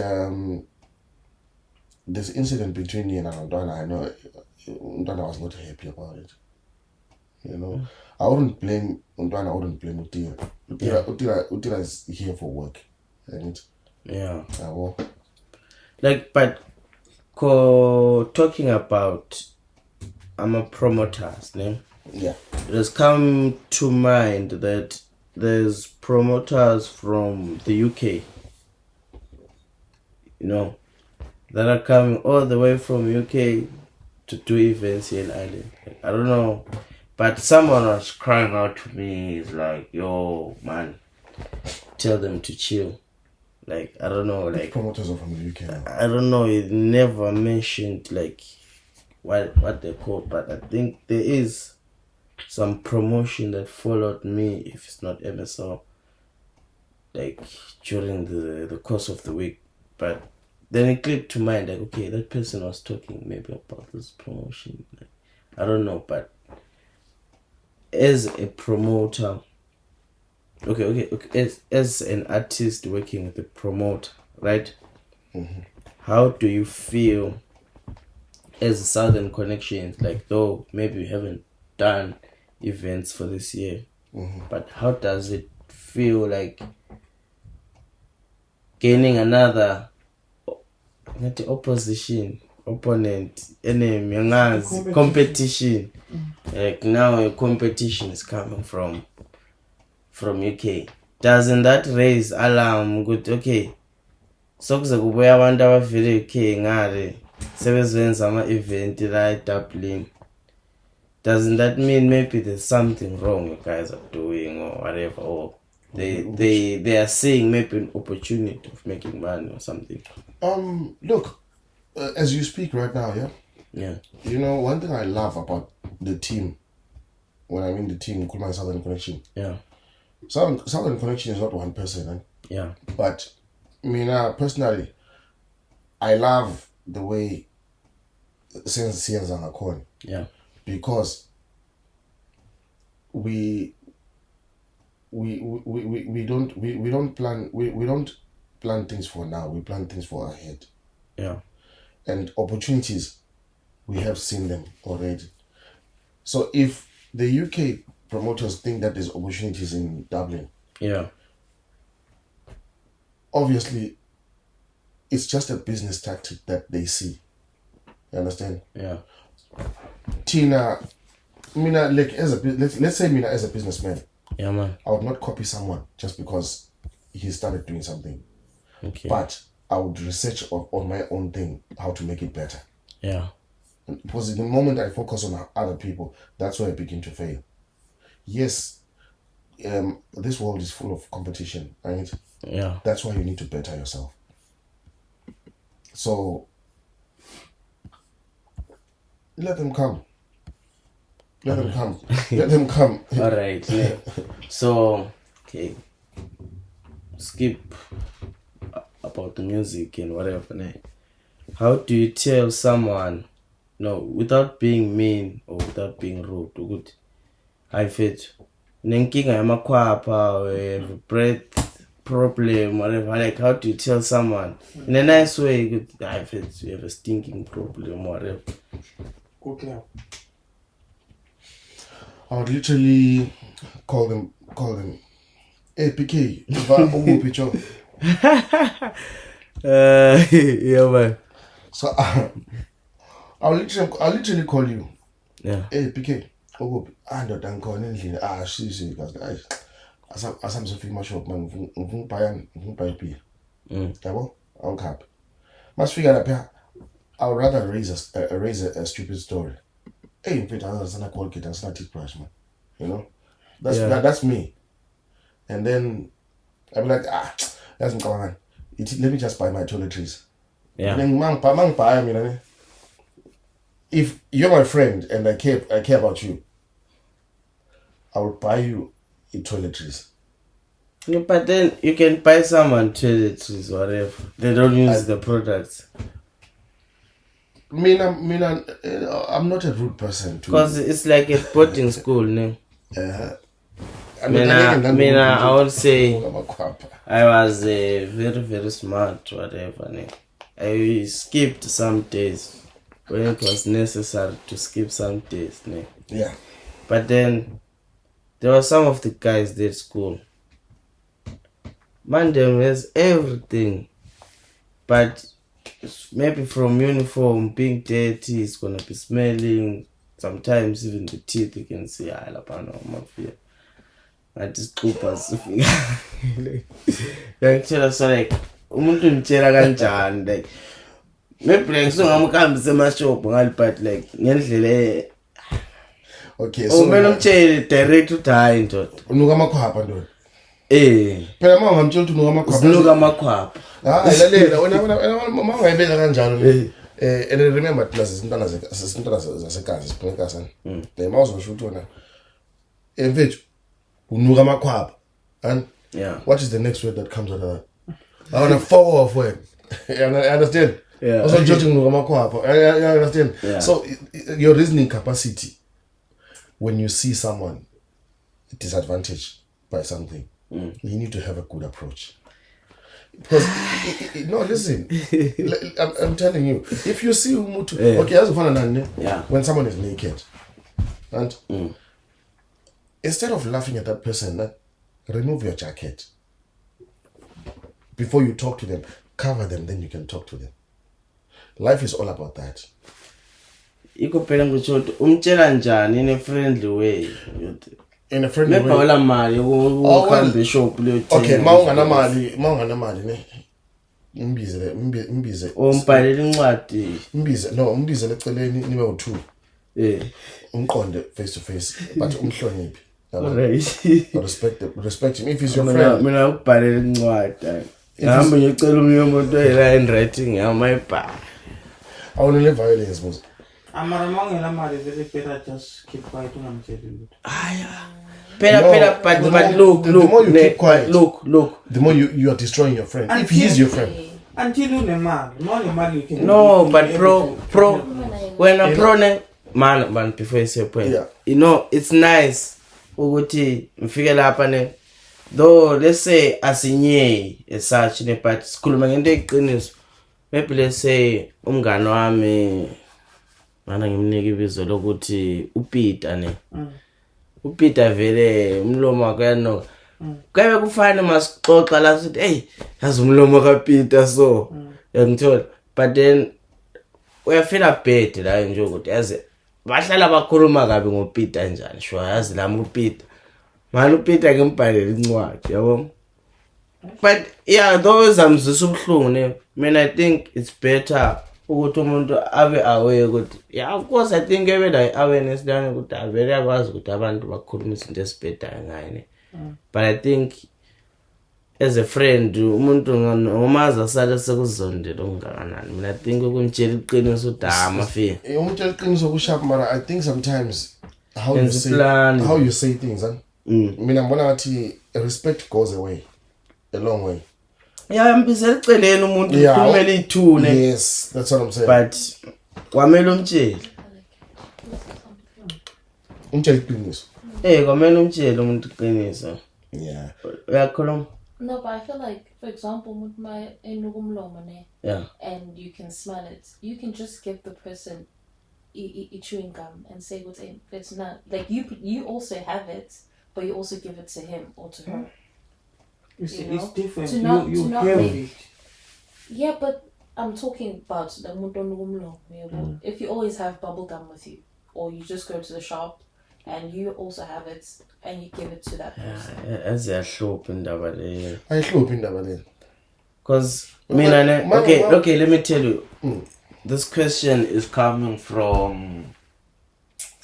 this incident between me and Ndwana, I know Ndwana was not happy about it. I wouldn't blame Ndwana, I wouldn't blame Utira. Utira is here for work. And but talking about promoters, name. Yeah. It has come to mind that there's promoters from the UK, that are coming all the way from UK to do events here in Ireland. I don't know, but someone was crying out to me. It's like, yo, man, tell them to chill. Like, I don't know, like promoters are from the UK now. I don't know. It never mentioned like what they're called, but I think there is some promotion that followed me, if it's not MSL, like during the course of the week. But then it clicked to mind, like, okay, that person was talking maybe about this promotion. Like, I don't know, but as a promoter, okay, as an artist working with a promoter, right? How do you feel as a Southern Connections, like, though maybe you haven't done events for this year, but how does it feel like gaining another opponent, enemy, competition? Like, now your competition is coming from UK. Doesn't that raise alarm? Good, okay. So kubuya abantu abavile UK ngare sebezenza ama-event la eDublin. Doesn't that mean maybe there's something wrong you guys are doing or whatever, or they are seeing maybe an opportunity of making money or something? Look, as you speak right now, yeah. One thing I love about the team, when I mean the team, call my Southern Connection. Yeah. Southern Connection is not one person, Yeah. But personally, I love the way since siyenza ngakhona. Yeah. Because we don't plan things for now. We plan things for ahead. Yeah. And opportunities, we have seen them already. So if the UK promoters think that there's opportunities in Dublin, yeah, obviously it's just a business tactic that they see. You understand? Yeah. Tina, Mina, like let's say Mina as a businessman. Yeah, man. I would not copy someone just because he started doing something. Okay. But I would research on my own thing how to make it better. Yeah. Because the moment I focus on other people, that's where I begin to fail. Yes, this world is full of competition, right? Yeah. That's why you need to better yourself. So let them come. Let them come. Let them come. All right. Yeah. So, okay. Skip about the music and whatever. Né? How do you tell someone, no, without being mean or without being rude? Good. I fit. Nenkinga yamakwapa, we have a breath problem, whatever. Like, how do you tell someone in a nice way? Good. I fit. We have a stinking problem, whatever. Okay. I would literally call them. Hey, PK, picture. Yeah, man. So I'll literally call you. Yeah. Hey, PK, she guys. As I'm so my shop, man, buy beer. Yabo, I'm cap. Must figure out here. I would rather raise a stupid story. Hey, in fact, I'm not call kid, I'm not teach brush, man. You know, that's me. And then I'll be like, that's come on. Let me just buy my toiletries. Yeah. Then if you're my friend and I care about you, I will buy you a toiletries. Yeah, but then you can buy someone toiletries, whatever. They don't use the products. I'm not a rude person. Because it's like a boarding school, no? I would say I was very, very smart, whatever. Ne? I skipped some days when it was necessary to skip some days. Ne? Yeah. But then there were some of the guys there at school. Man, them has everything. But maybe from uniform being dirty, it's gonna be smelling. Sometimes even the teeth you can see. I just coopers. Like, so like, like maybe like so I'm coming to my shop, but like, okay, so direct to time. Eh, phela manje ngamtshela ukuthi ungamakhwapha sinuka amakhwapha. Lalela wena ungayibeka kanjalo and remember plus isintwana zasekazi sipheka sana mawuzosho ukuthi wona mfethu unuka amakhwapha and yeah, what is the next word that comes out of that? I want to fall off when you understand? Yeah. Also judging unuka amakhwapha. You understand? Yeah. So your reasoning capacity when you see someone disadvantaged by something, you need to have a good approach. Because no, listen, I'm telling you, if you see umutu, okay, that's fun. Yeah. When someone is naked, and instead of laughing at that person, remove your jacket before you talk to them. Cover them, then you can talk to them. Life is all about that. Ikopela ngokuthi umtshela njani in a friendly way. In a friendly way. Mebawela mali ukuhamba shop le. Okay, mawungana mali ne. Imbize. Umbhalele incwadi. Umbize leceleni nibe u2. Umqonde face to face, but umhloniphi. Respect him if he's your friend. Mina ukubhalela incwadi. Ngihamba ngicela umunye umuntu handwriting yamayibhala. Awunele violence boss. Amaramangela mali vele better just keep quiet ungamtsheli lutho. Pela, but look, the more you keep quiet, look. The more you are destroying your friend. If he is your friend. until unemali you can No, you but can pro when a pro man before you say point. Yeah. You know, it's nice ukuthi mfike lapha ne though let's say asinye as such ne but sikhuluma ngento eqiniso. Maybe let's say umngane wami mana ngimnika ibizo lokuthi uPeter ne. uPeter vele umlomo wakhe uyanoka. Kabe kufana masixoxa la sithi hey yazi umlomo kaPeter so ngithola but then uyafeel bad la nje ukuthi yazi bahlala bakhuluma kabi ngoPeter njani sure yazi lami uPeter manje uPeter ngembhalele incwadi yabo. But yeah, those amzisa ubhlungu ne. I think it's better ukuthi umuntu abe aware ukuthi yeah of course I think ebe la awareness lana ukuthi avele akwazi ukuthi abantu bakhuluma izinto ezibhedayo ngaye ne. But I think as a friend umuntu ngomaza sala sekuzondela ungakanani. I think ukumtshela iqiniso ukuthi amafi umtshela iqiniso kushap mara I think sometimes how you say things mina ngibona ngathi respect goes away a long way. Yeah, mpisa eceleni umuntu ukhulumela ithune. Yes, that's what I'm saying. But kwamele umtshele. Umtshela iqiniso. Kwamele umtshele umuntu iqiniso. Yeah. Uyakhuluma? No, but I feel like, for example, with my enugumlomane, yeah, and you can smell it, you can just give the person a chewing gum and say what's in. It's not like you also have it, but you also give it to him or to her. It's To different. not have make- it. Yeah, but I'm talking about the mundonugumlo. If you always have bubble gum with you, or you just go to the shop and you also have it and you give it to that person. aziyahlupha indaba leyo. Ayihluphi indaba leyo. Because okay, let me tell you. This question is coming from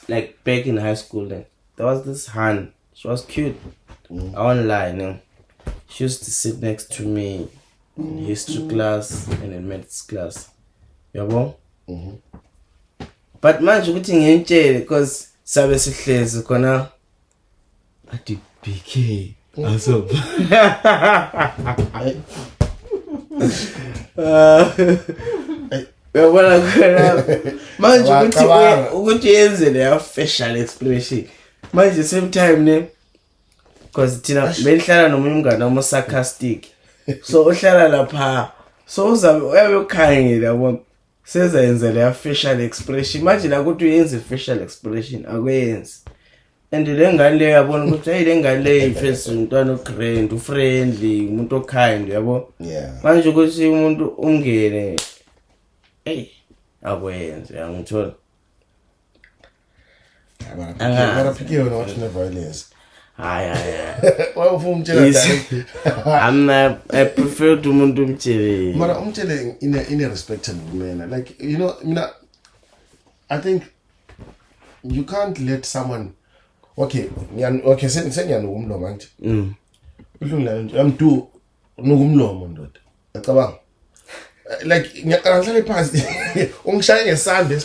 like back in high school then. There was this Han. She was cute. Online. She used to sit next to me in history class and in maths class. Yabo? But manje ukuthi ngiyentshele because sabe sihlezi khona athi BK aso. Yabona khona manje ukuthi yenze le facial expression. Manje same time ne because thina belihlala nomunye umngane wami sarcastic. So uhlala lapha. So uyabe ukhangela yabo. Seza yenza le facial expression. Imagine ukuthi uyenze facial expression akwenzi. And le ngane le yabona ukuthi hey le ngane le ifesi umntwana ogrand, ufriendly, umuntu okind yabo. Yeah. Manje ukuthi umuntu ungene hey akwenzi ngithola. Mara piki yona wathi ne violence. Hayi. Why ufuna umtshela direct? I prefer to umuntu umtshele. Mara umtshele in a respectable manner. Like I think you can't let someone okay sengiyana umlomo manje. Udlungela Mdu nugumlomo ndoda. Acabanga. Like ngiyahlala phansi ungishaye ngesandla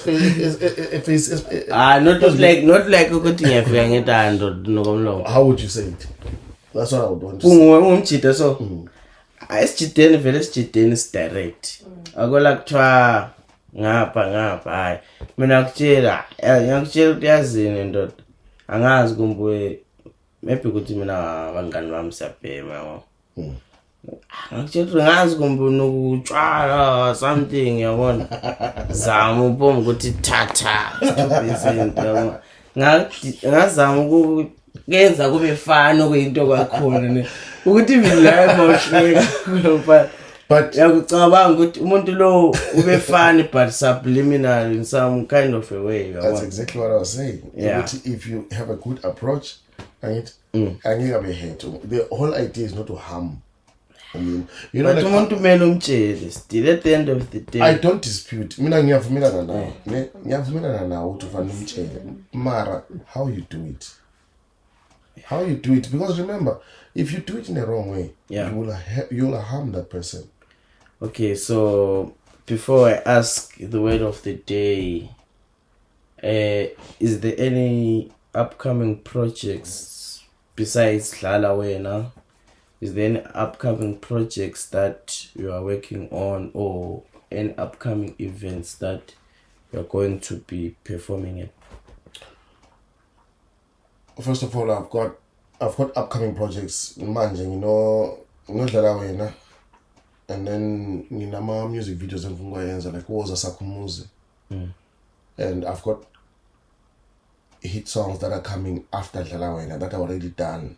not like ukuthi ngiyafika ngedando nokomlomo. How would you say it? That's what I would want to say. Ungumchita so ayisijideni vele sijideni is direct. Akola kuthiwa ngapha hayi mina ngiyakutshela ukuthi yazini ndoda angazi kumbe maybe ukuthi mina abangani bami siyabhema yabo. Ngakutshela ngazi kumbe nokutshwala something yabona zama ubom ukuthi thatha izinto ngazama ukuyenza kube fana okuyinto kwakhona ne ukuthi mina emotional but yakucabanga ukuthi umuntu lo ube fana but subliminal in some kind of a way yabona. That's exactly what I was saying. Yeah. If you have a good approach right angeke hate. The whole idea is not to harm. I mean, you know, but umuntu kumele umtshele still at the end of the day. I don't dispute. Mina ngiyavumelana nawe. Ngiyavumelana nawe ukuthi ufanele umtshele. Mara how you do it. How you do it, because remember, if you do it in the wrong way, you will harm that person. Okay, so before I ask the word of the day, is there any upcoming projects besides Lala Wena is there any upcoming projects that you are working on, or any upcoming events that you're going to be performing at? First of all, I've got upcoming projects. Manje, dlala wena. And then nginama music videos engifuna like Woza Sakumuzi. And I've got hit songs that are coming after Dlala Wena that are already done.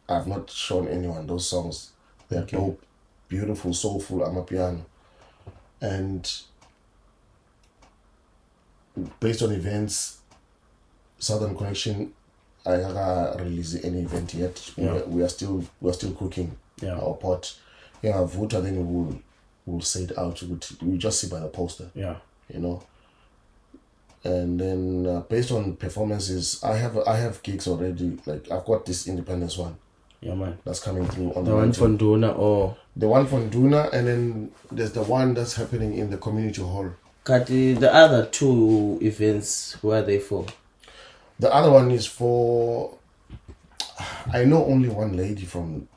I've not shown anyone those songs. They're dope, beautiful, soulful, amapiano. And based on events, Southern Connection, I haven't released any event yet. Yeah. We're still cooking our pot. Yeah, vote, and then we'll say it out. We just see by the poster. Yeah. And then based on performances, I have gigs already. Like I've got this Independence one. Yeah, man. That's coming through on the one from Duna, or the one from Duna, and then there's the one that's happening in the community hall. Kati, the other two events, who are they for? The other one is for, I know only one lady from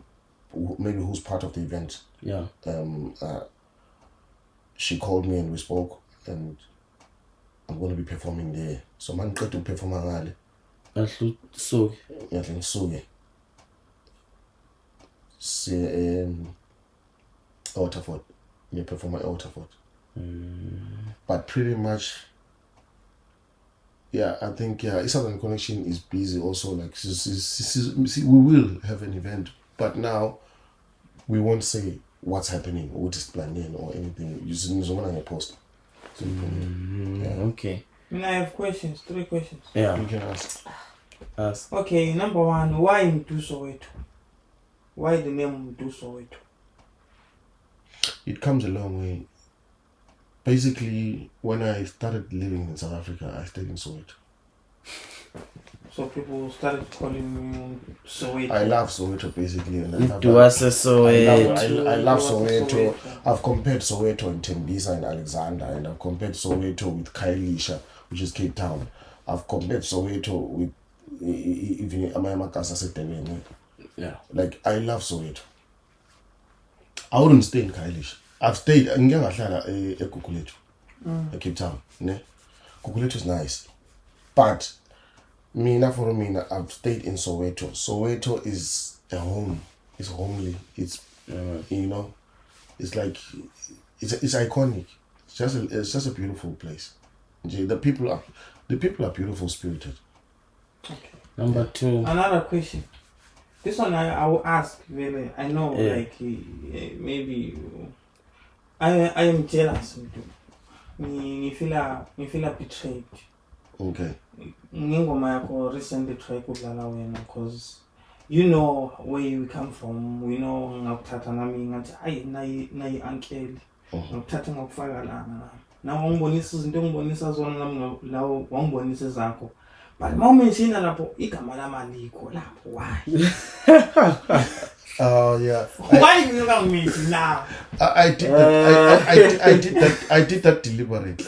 maybe who's part of the event. Yeah. She called me and we spoke, and I'm going to be performing there. So man, try to perform ngale. So Yeah, then so yeah. Waterford. Yeah, perform at Waterford. But pretty much, yeah, I think Southern Connection is busy also. Like, we will have an event, but now we won't say what's happening, what is planning, or anything. You see, someone on a post. So, okay. I have questions, 3 questions. Yeah. You can ask. Okay, number 1, why Mdu Soweto? Why the name Mdu Soweto? It comes a long way. Basically, when I started living in South Africa, I stayed in Soweto. So people started calling you Soweto. I love Soweto basically, and I love Soweto. I've compared Soweto and Tembisa and Alexander, and I've compared Soweto with Khayelitsha, which is Cape Town. I've compared Soweto with even Amayamakasa Setebene. Yeah. Like, I love Soweto. I wouldn't stay in Khayelitsha. I've stayed in Kukuletu, Cape Town. Kukuletu is nice, but for me, I've stayed in Soweto. Soweto is a home. It's homely. It's it's like it's iconic. It's just a beautiful place. The people are beautiful spirited. Okay. Number 2. Another question. This one I will ask. Really, I know, maybe I am jealous. Me feel betrayed. Okay. Ngengoma yako recently try kudlala wena, because you know where you come from. We know ngakuthatha nami ngathi ayi nayi uncle ngakuthatha ngakufaka lana na wangibonisa izinto engibonisa zona nami lawo wangibonisa zakho, but mawumention lapho igama lamaliko lapho why Yeah. why you not mention now? I did that deliberately.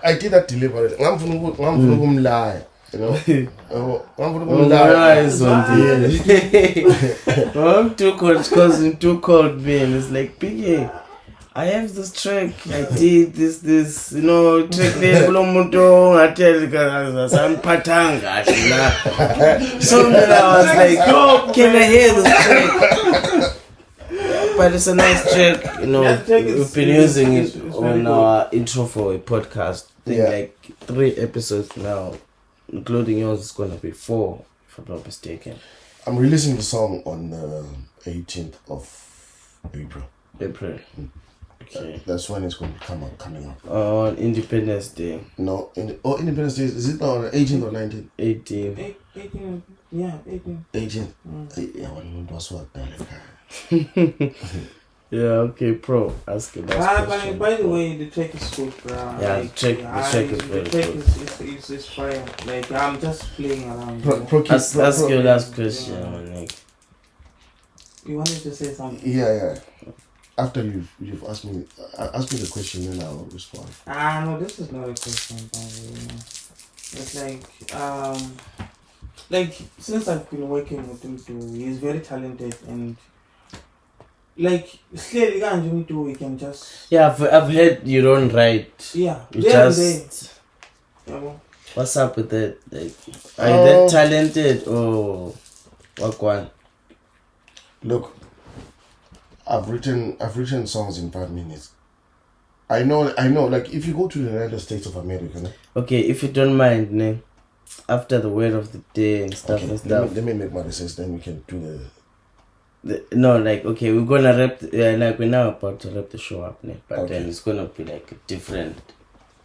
I did that deliberately. I'm from lie. You know, I'm too cold because I'm too cold, man. It's like, PK, I have this track. I did this, track there. I tell you, I'm patanga. So then I was like, can I hear this track? But it's a nice track, we've been using it on our intro for a podcast. I think like 3 episodes now, including yours, is gonna be 4, if I'm not mistaken. I'm releasing the song on the 18th of April. Okay. That's when it's going to be coming up. On Independence Day. No, Independence Day, is it on the 18th or 19th? 18th. 18, yeah, 18. 18th. Yeah, when was what? Yeah, okay, Pro. Ask you that question. By the way, the track is good, bro. Yeah, the track is very good. Is fire. Like, I'm just playing around. Ask your last question, Nick. You wanted to say something? Yeah. After you've asked me the question, then I'll respond. No, this is not a question, bro. It's like, like since I've been working with him too, he's very talented and like clearly we can just Yeah, I've heard you don't write. yeah. You There and just. there. Yeah, well, What's up with that? Like, are you that talented or what one? Look, I've written songs in 5 minutes. I know. Like, if you go to the United States of America, ne? Okay, if you don't mind, ne, after the word of the day and stuff Okay, and stuff. let me make my research. Then we can do No, like, okay, we're gonna wrap. Like, we're now about to wrap the show up, ne, but Okay. then it's gonna be like a different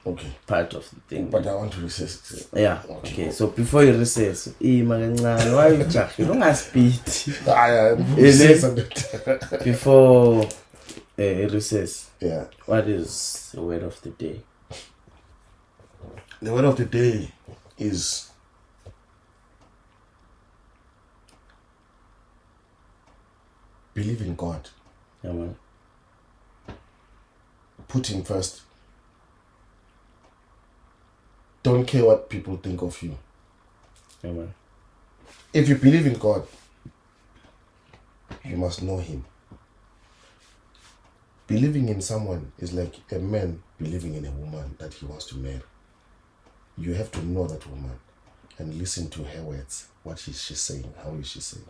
Okay, part of the thing. but I want to research. Yeah. Okay. So before you recess, why you check? You don't have speed. Before recess, Yeah. what is the word of the day? The word of the day is believe in God. Yeah, man. Put Him first. Don't care what people think of you. Yeah, man. If you believe in God, you must know Him. Believing in someone is like a man believing in a woman that he wants to marry. You have to know that woman and listen to her words. What is she saying? How is she saying?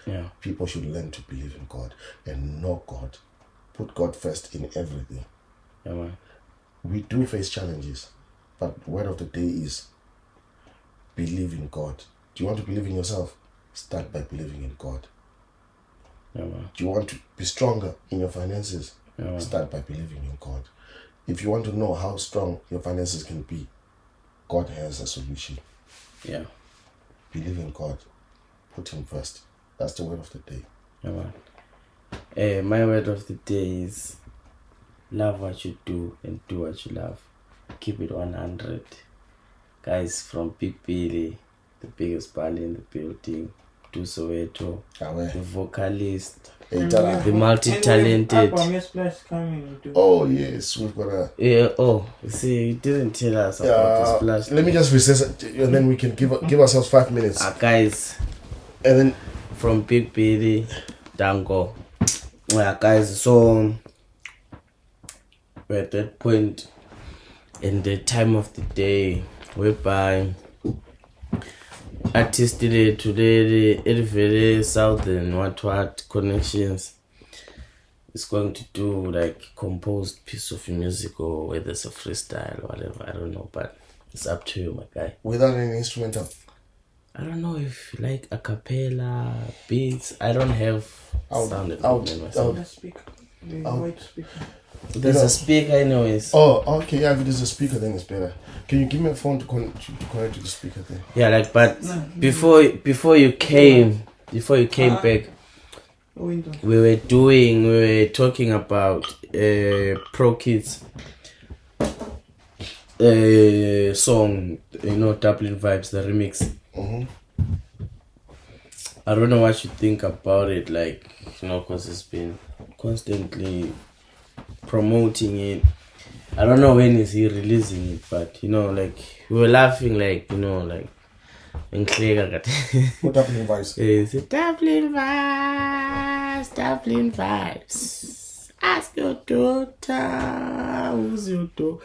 Yeah. People should learn to believe in God and know God. Put God first in everything. Yeah, man. We do face challenges, but the word of the day is believe in God. Do you want to believe in yourself? Start by believing in God. Yeah, man. Do you want to be stronger in your finances? Yeah, man. Start by believing in God. If you want to know how strong your finances can be, God has a solution. Yeah. Believe in God. Put Him first. That's the word of the day. Yeah, man. My word of the day is love what you do and do what you love. Keep it 100. Guys, from Big Billy, the biggest band in the building, Mdu Soweto, the vocalist, the multi-talented. Oh yes, we've got a. Yeah. Oh, see, you didn't tell us about this splash. Let me just recess it, and then we can give ourselves 5 minutes. Guys, And then from Big Billy, Dango. Yeah, guys. So we're at that point in the time of the day whereby artists today very southern what connections is going to do like composed piece of music or whether it's a freestyle or whatever, I don't know, but it's up to you, my guy. without any instrumental. I don't know if you like a cappella beats. I don't have sound equipment myself. There's a speaker anyways. Oh, okay. Yeah, if there's a speaker, then it's better. Can you give me a phone to connect to the speaker then? Yeah, like, but before you came back, we were talking about Pro Kids song, Dublin Vibes, the remix. I don't know what you think about it, like, because it's been constantly promoting it. I don't know when is he releasing it, but like we were laughing, like, like in clear. What Dublin Vibes? It's a Dublin Vibes. Ask your daughter, who's your daughter?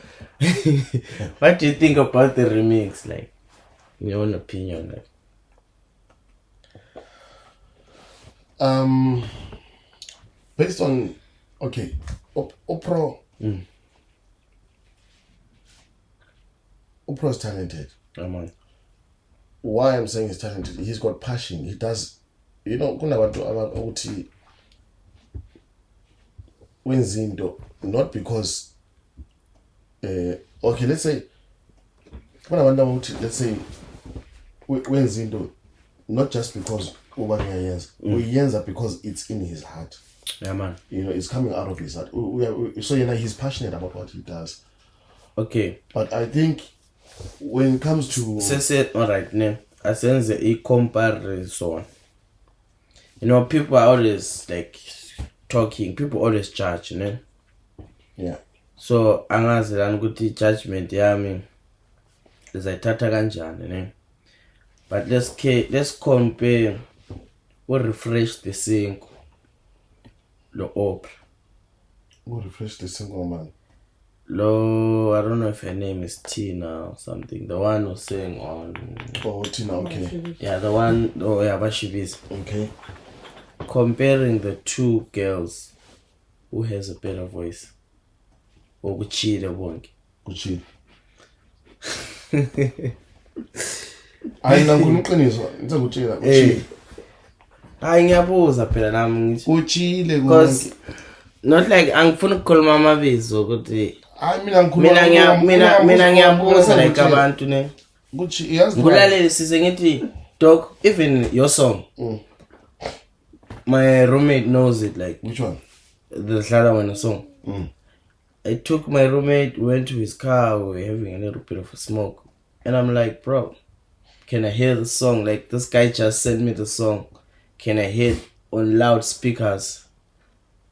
What do you think about the remix, like, in your own opinion, like? Based on Proe. Proe is talented. Man. Why I'm saying he's talented, he's got passion. He does, ukuthi wenzindo, not because let's say wenzindo, not just because uyenza because it's in his heart. Yeah, man. It's coming out of his heart. So he's passionate about what he does. Okay. But I think when it comes to alright, ne, I sense a comparison. People are always like talking. People always judge, ne. Yeah. So angazi ukuthi judgment yami izayithatha kanjani, ne. But let's compare what refresh the sing the opera. What refresh the single man? Lo, I don't know if her name is Tina or something. The one who sang on. Oh, Tina, okay. Yeah, the one. Oh, yeah, Bashibis. Okay. Comparing the two girls, who has a better voice? Or Uchida Wonk? Uchida. Hayi nankulu uqiniso, ngizakutshela Uchida. Hayi ngiyabuza phela nami ngithi. Uchile Because not like angifuna ukukhuluma amabizo ukuthi hayi mina ngiyabuza like abantu ne. Kuthi yazi Ngilalele size ngithi dog even your song. My roommate knows it like. Which one? The Hlala Wena song. I took my roommate, went to his car, we were having a little bit of a smoke. And I'm like, bro, can I hear the song? Like, this guy just sent me the song. Can I hear it on loudspeakers?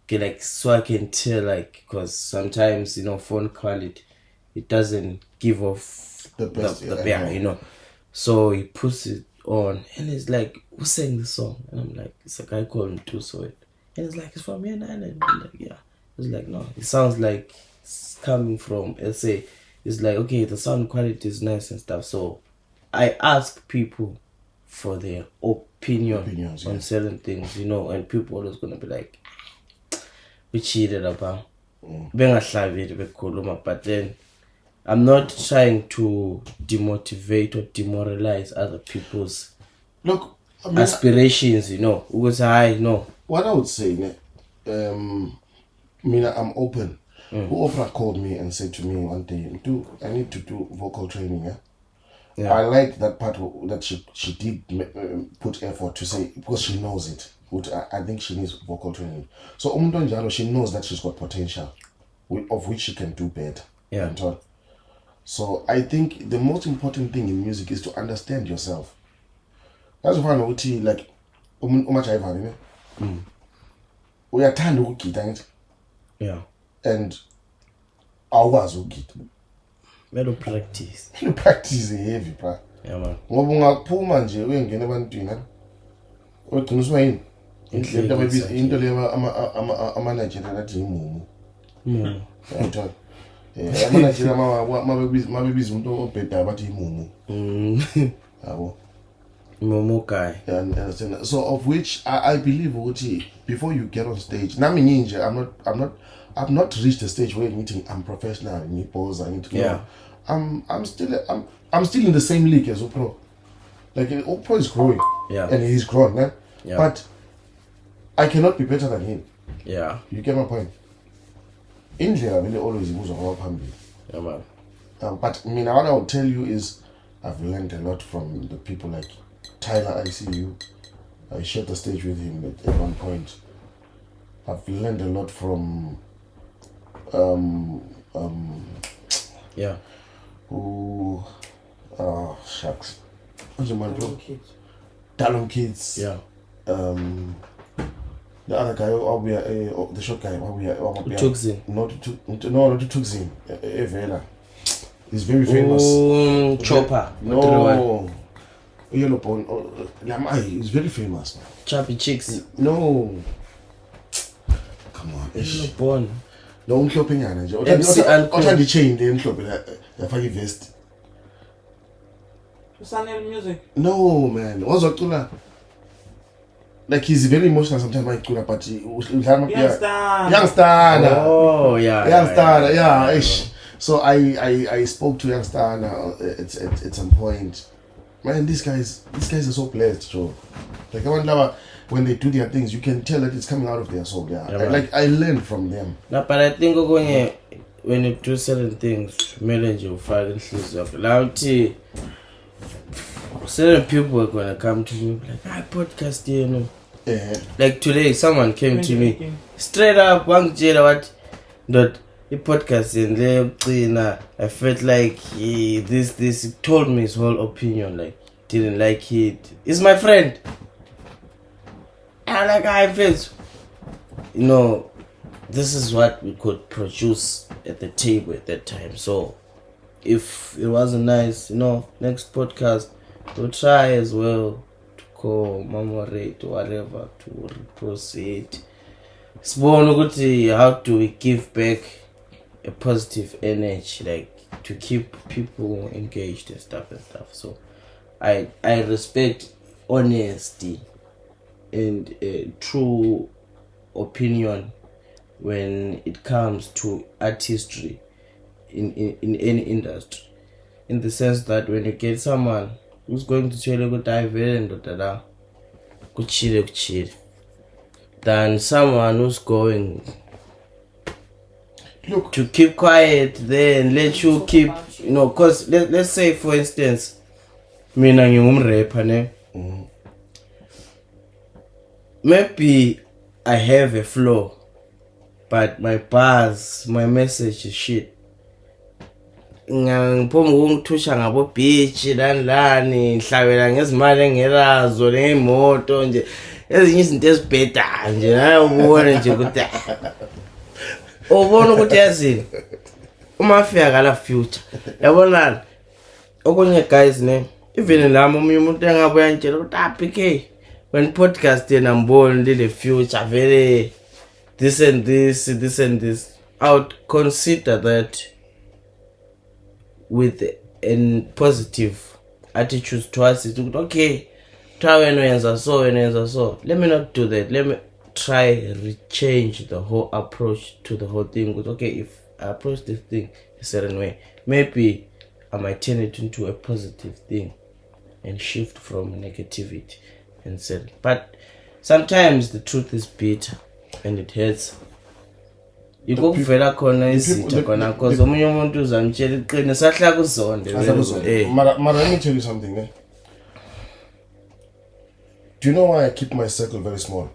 Okay, like, so I can tell, like, because sometimes, you know, phone quality, it doesn't give off the best, you know. So he puts it on, and he's like, who sang the song? And I'm like, it's a guy called Mdu Soweto. And he's like, it's from here, and I'm like, yeah. I was like, no, it sounds like it's coming from SA. It's like, okay, the sound quality is nice and stuff. So I ask people for their opinions on certain things, you know, and people always gonna be like, we cheated about. But then I'm not trying to demotivate or demoralize other people's aspirations, you know. Because what I would say, I'm open. Oprah called me and said to me one day, I need to do vocal training. Yeah. I like that part that she did put effort to say, because she knows it. I think she needs vocal training. So she knows that she's got potential, of which she can do better. Yeah. So I think the most important thing in music is to understand yourself. That's why like uyathanda ukugida ngithi. Yeah. And awukwazi ukugida. Melo practice. Practice heavy, bra. Yeah, man. Ngoba ungaphuma nje uyengena ebantwini. Ogcina usmayini. Into leyo ama-Nigeria nathi imumu. Yabona? Ama-Nigeria mabebiza umuntu obheda bathi imumu. Yabo. Momo guy. Understand? So of which I believe before you get on stage, nami ninja, I've not reached the stage where I'm professional, yeah. I'm still in the same league as Pro. Like Pro is growing. Yeah. And he's grown, man. Yeah. But I cannot be better than him. Yeah. You get my point? India really always moves around family. Yeah, man. But what I would tell you is I've learned a lot from the people like Tyler ICU. I shared the stage with him at one point. I've learned a lot from yeah. Shucks. What's your man? Talon Kids. Yeah. The other guy, the short guy, Tuxin. Not Tuxin. Evela. He's very famous. Chopper. No. Yellow Bone. He's very famous. Chappy Chicks. No. Come on. Yellow Bone. No, umhlophe nyana nje. Othanda chain le emhlophe la yafaka ivest. Usanel music. No, man. Wazocula. Like he's very emotional sometimes mayicula but Youngster. Oh, yeah. Youngster. Yeah. So I spoke to Youngster now at some point. Man, these guys are so blessed, Joe. Like when they do their things, you can tell that it's coming out of their soul. Yeah, I learn from them. No, but I think when you do certain things, manage your find things of loyalty. Certain people are gonna come to me like, I podcast, you know. Yeah. Like today, someone came to me straight up, one jada what that the podcast and I felt like he told me his whole opinion, like didn't like it. He's my friend. And like I felt, you know, this is what we could produce at the table at that time. So if it wasn't nice, you know, next podcast to try as well to commemorate whatever, to proceed. How do we give back a positive energy, like to keep people engaged and stuff. So I respect honesty and true opinion when it comes to artistry in any industry, in the sense that when you get someone who's going to tell you good chill, than someone who's going to keep quiet there and let you keep, because let's say for instance, mina ngingumrapper ne. Maybe I have a flow, but my bars, my message is shit. Ngiphomu ukungithusha ngabo beach lani hlabela ngezimali engelazo nemoto nje ezinye izinto ezibhedayo nje nayo ubone nje ukuthi ubona ukuthi yazini uma fika kala future yabonana okunye guys ne even lami omunye umuntu engabuya ngitshela ukuthi PK when podcast yena mboni le future very this and this I would consider that with a positive attitude towards it. Okay, try when so. Let me not do that. Let me try change the whole approach to the whole thing. Okay, if I approach this thing a certain way, maybe I might turn it into a positive thing and shift from negativity and say. But sometimes the truth is bitter and it hurts. You go fela khona isitha khona because omunye umuntu uzamtshela iqine sahla kuzonde. Mara, let me tell you something, eh? Do you know why I keep my circle very small?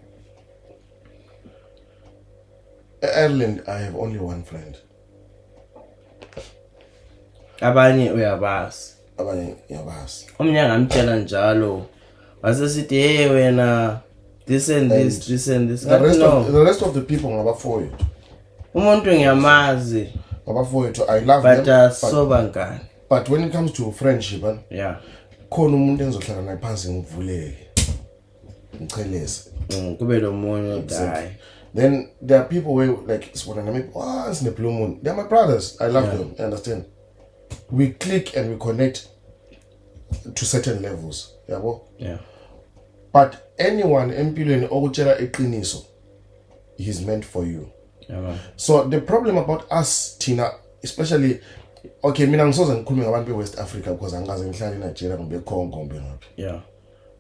In Ireland, I have only one friend. Abanye uyabazi. Omnye ngamtshela njalo. Wasesithi hey wena this and this. The rest of the people ngabafowethu. Umuntu ngiyamazi. Ngabafowethu, I love them. But but when it comes to friendship, yeah. Khona umuntu enzohlala naye phansi ngivuleke. Ngicheleze. Kube lo moyo die. Then there are people where like once in a blue moon. They are my brothers. I love them. You understand? We click and we connect to certain levels. Yeah. But anyone empilweni okutshela eqiniso, he's meant for you. Yeah, so the problem about us Tina, especially okay, mina ngisoze ngikhulume ngabantu be-West Africa because angaze ngihlala eNigeria kumbe eCongo kumbe ngaphi. Yeah.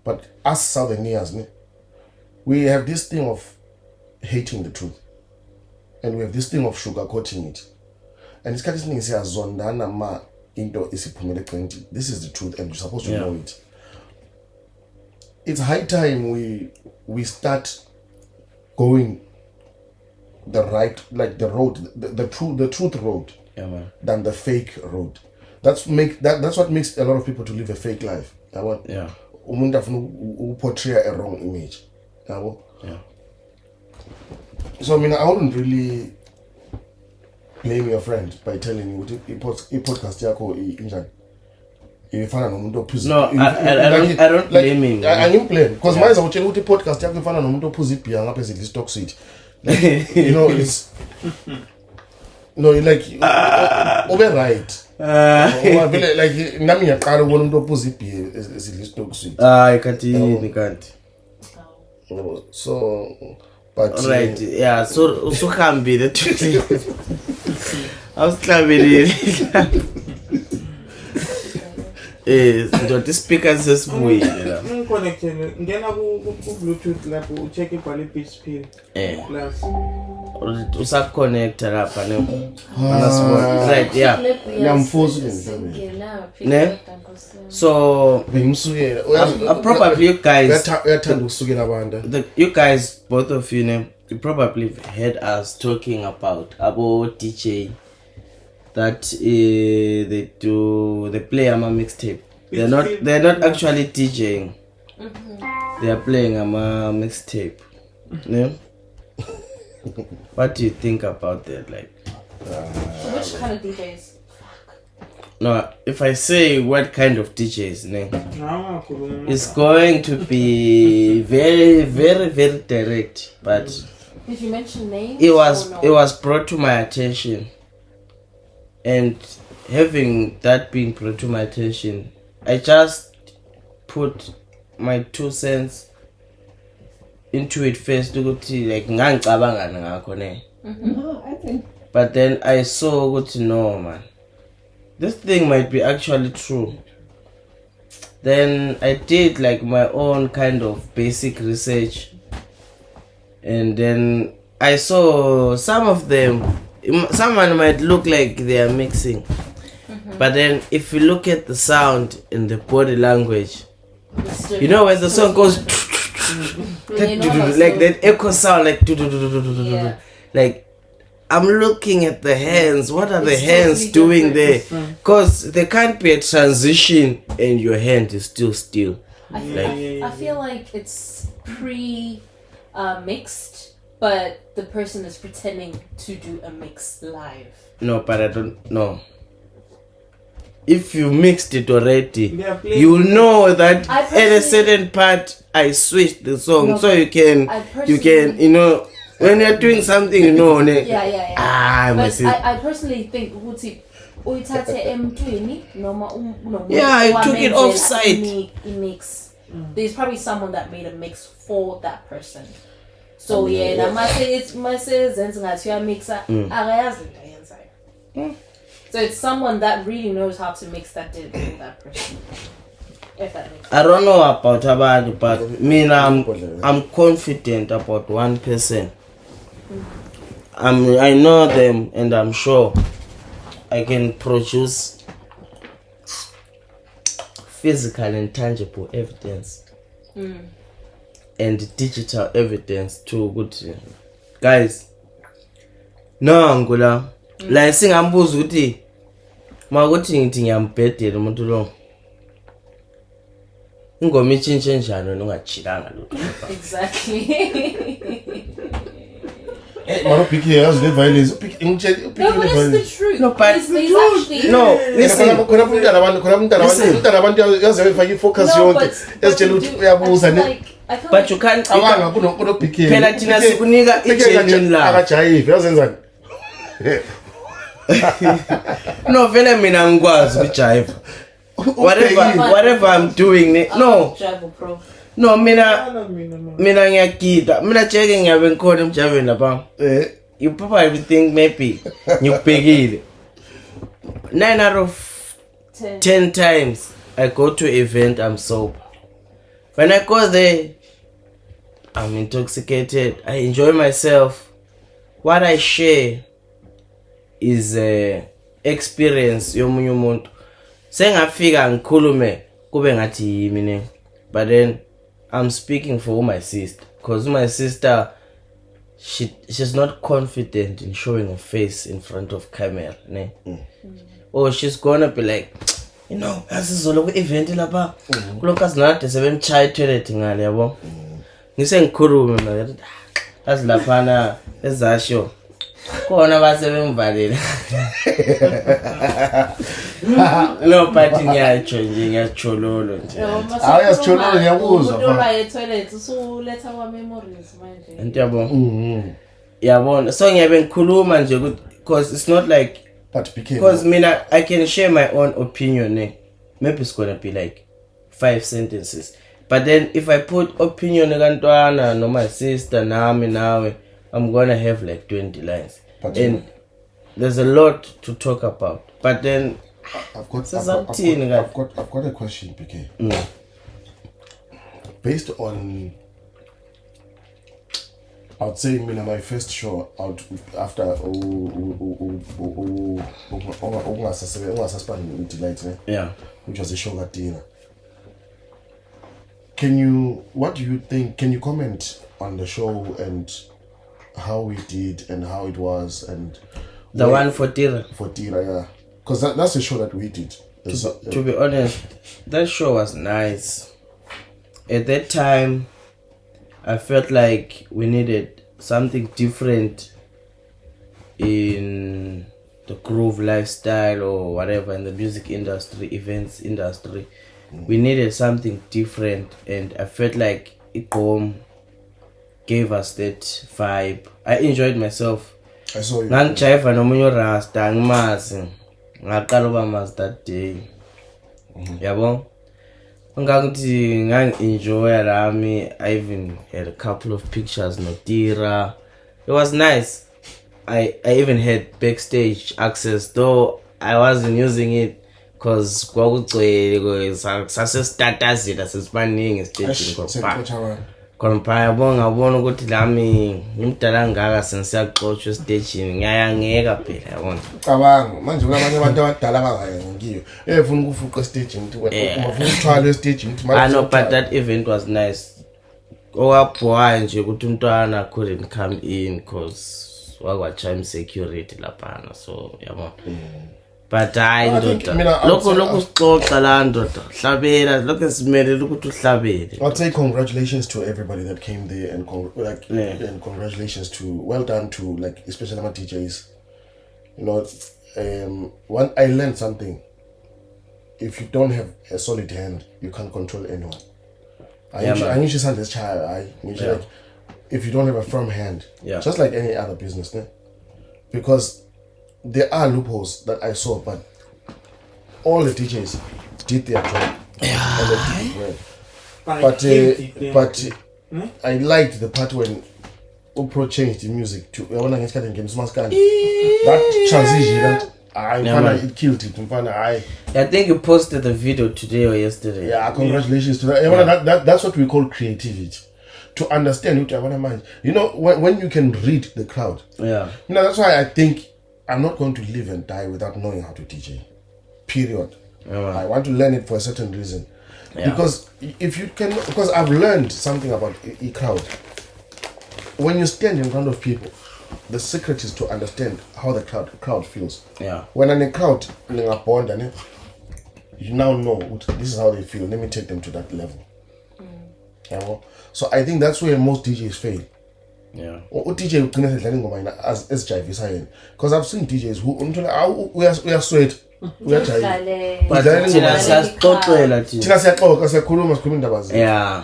But us Southerners, we have this thing of hating the truth. And we have this thing of sugarcoating it. And it's kind of thing siyazondana ma into isiphumele egcini. This is the truth and you're supposed to know it. It's high time we start going the right, like the road, the truth road, than the fake road. That's what makes a lot of people to live a fake life. Yeah. Umuntu afuna portray a wrong image. Yeah. So I mean, I wouldn't really blame your friend by telling you podcast yakho injani. Ifana nomuntu ophuza. No, I don't blame him. I don't blame because manje utshela ukuthi podcast yakho ifana nomuntu ophuza ibhiya ngapha ezidla stock sweet. You know, it's no, like over right. Like nami ngiyaqala ukubona umuntu ophuza ibhiya ezidla stock sweet. Kanti. So but right, yeah, so usuhambile today. Awusihlabelile. Ndoda speakers sesibuyile la. Ngiconnecte ngena ku Bluetooth lapho ucheck ibhale pitch pill. Plus usaconnecta lapha ne. Right, yeah. Ne? So probably you guys you guys, both of you you probably heard us talking about DJ that they play a mixtape. They're not actually DJing. They are playing a mixtape. Yeah? What do you think about that? Like which kind of DJs? No, if I say what kind of DJs, it's it's going to be very, very, very direct. But Did you mention names? it was or no? it was brought to my attention, and having that being brought to my attention, I just put my 2 cents into it first to go to like ngangicabanga ngakho ne. No, I think But then I saw good to know, man, this thing might be actually true. Then I did like my own kind of basic research, and then I saw some of them. Someone might look like they are mixing, but then if you look at the sound and the body language, It's you know when the song goes You know how like so- that echo sound, like Yeah. like I'm looking at the hands. What are the It's hands totally doing there? different. Because there can't be a transition and your hand is still still. I feel, Like- I feel like it's mixed, but the person is pretending to do a mix live. No, but I don't know. If you mixed it already, They are playing- you know that I at a personally- certain part I switched the song, No, so but you can I you can personally- you know when you're doing something, you know. Yeah, yeah. Ah, But myself. I personally think ukuthi uyithathe emntwini noma nomuntu Yeah, I took it owamenzela offside. i-mix. There's probably someone that made a mix for that person. So yena mase zenza ngathi uyamixa akayazi into ayenzayo. So it's someone that really knows how to mix that did for that person. If that makes sense. I don't know about abantu, but me, I'm confident about one person. I know them, and I'm sure I can produce physical and tangible evidence and digital evidence to good guys. Nangu la singambuza ukuthi makuthi ngithi ngiyambhedela umuntu lo. Ingoma itshintshe njani wena ungajilanga lutho. Exactly. Mara pick as the violence. Pick No, but it's the truth. No, but There's actually No, listen. Khona umntana abantu yaze befake focus No, yonke. but Esitshela you ukuthi do- uyabuza ne. I feel But like you can't. Awanga kuno pick. Phela thina sikunika i-genuine love. Akajayive yazenzani. No, vele mina ngikwazi ukujive. Whatever I'm doing. No, Java Pro. no, mina ngiyagida. Mina jeke ngiyabe ngikhona emjaveni lapha. You probably think maybe ngikubhekile. 9 out of 10 times I go to an event, I'm sober. When I go there, I'm intoxicated. I enjoy myself. What I share is experience yomunye umuntu. Sengafika ngikhulume kube ngathi yimi ne. But then I'm speaking for my sister, because my sister, she's not confident in showing her face in front of camera ne. Or she's gonna be like, you know, asizolo ku event lapha kulokhazi nade sebemchaya toilet ngale yabo. Ngise ngikhulume manje azilaphana ezasho khona base bemvalile. No, but ngiyatsho nje ngiyachololo nje. Sichololo ngiyakuzwa, Umuntu la etoilet usuletha kwa memories manje. Into yabo. Yabona, so ngiyabe ngikhuluma nje because it's not like, But because mina I can share my own opinion. Maybe it's gonna be like 5 sentences. But then if I put opinion kantwana no my sister nami nawe, I'm gonna have like 20 lines. But And there's a lot to talk about. But then I've got a question, PK. Based on, I would say, my first show out after yeah. which was a show at dinner. What do you think? Can you comment on the show and how we did and how it was and The one for Tira. for Tira, yeah, because that's a show that we did. To be honest, that show was nice. At that time, I felt like we needed something different in the groove lifestyle or whatever in the music industry, events industry. We needed something different, and I felt like Iqom gave us that vibe. I enjoyed myself. I saw you. Ngangijiva nomunye Rasta ngimazi. Ngaqala uba mazi that day. Yabo? Ngangithi ngangi-enjoy lami. I even had a couple of pictures no Tira. It was nice. I even had backstage access, though I wasn't using it because kwakugcwele sasesitatazela sesibaningi estage khonapha yabona ukuthi lami ngimdala ngaka sensiyaxotsha estage ngiyayangeka phela yabona cabanga manje kunabanye abantu abadala abangayengiyo efuna ukufuqa estage ngithi ufuna uthwala estage ngithi I know, but that event was nice. Okwabhoya nje ukuthi umntwana couldn't come in because wakwacha security laphana, so yabona. But I lokho sixoxa la ndoda hlabela lokho simele ukuthi uhlabele. I'd say congratulations to everybody that came there, and and congratulations to, well done to, like, especially my DJs. You know, when I learned something, if you don't have a solid hand, you can't control anyone. I usually say this child, like, if you don't have a firm hand, just like any other business, because there are loopholes that I saw, but all the DJs did their job and they did it well. But I liked the part when Proe changed the music to that transition. It killed it. I think you posted the video today or yesterday. Yeah, congratulations to that. That's what we call creativity. To understand what I want to mind. You know, when you can read the crowd. Yeah. You know, that's why I think I'm not going to live and die without knowing how to DJ. Period. I want to learn it for a certain reason. Yeah. Because if you can, because I've learned something about a crowd. When you stand in front of people, the secret is to understand how the crowd feels. Yeah. When I'm in a crowd, you now know this is how they feel. Let me take them to that level. Yeah. So I think that's where most DJs fail. Yeah. DJ as jive, because I've seen DJs who we are sweat. We are jive. But yeah.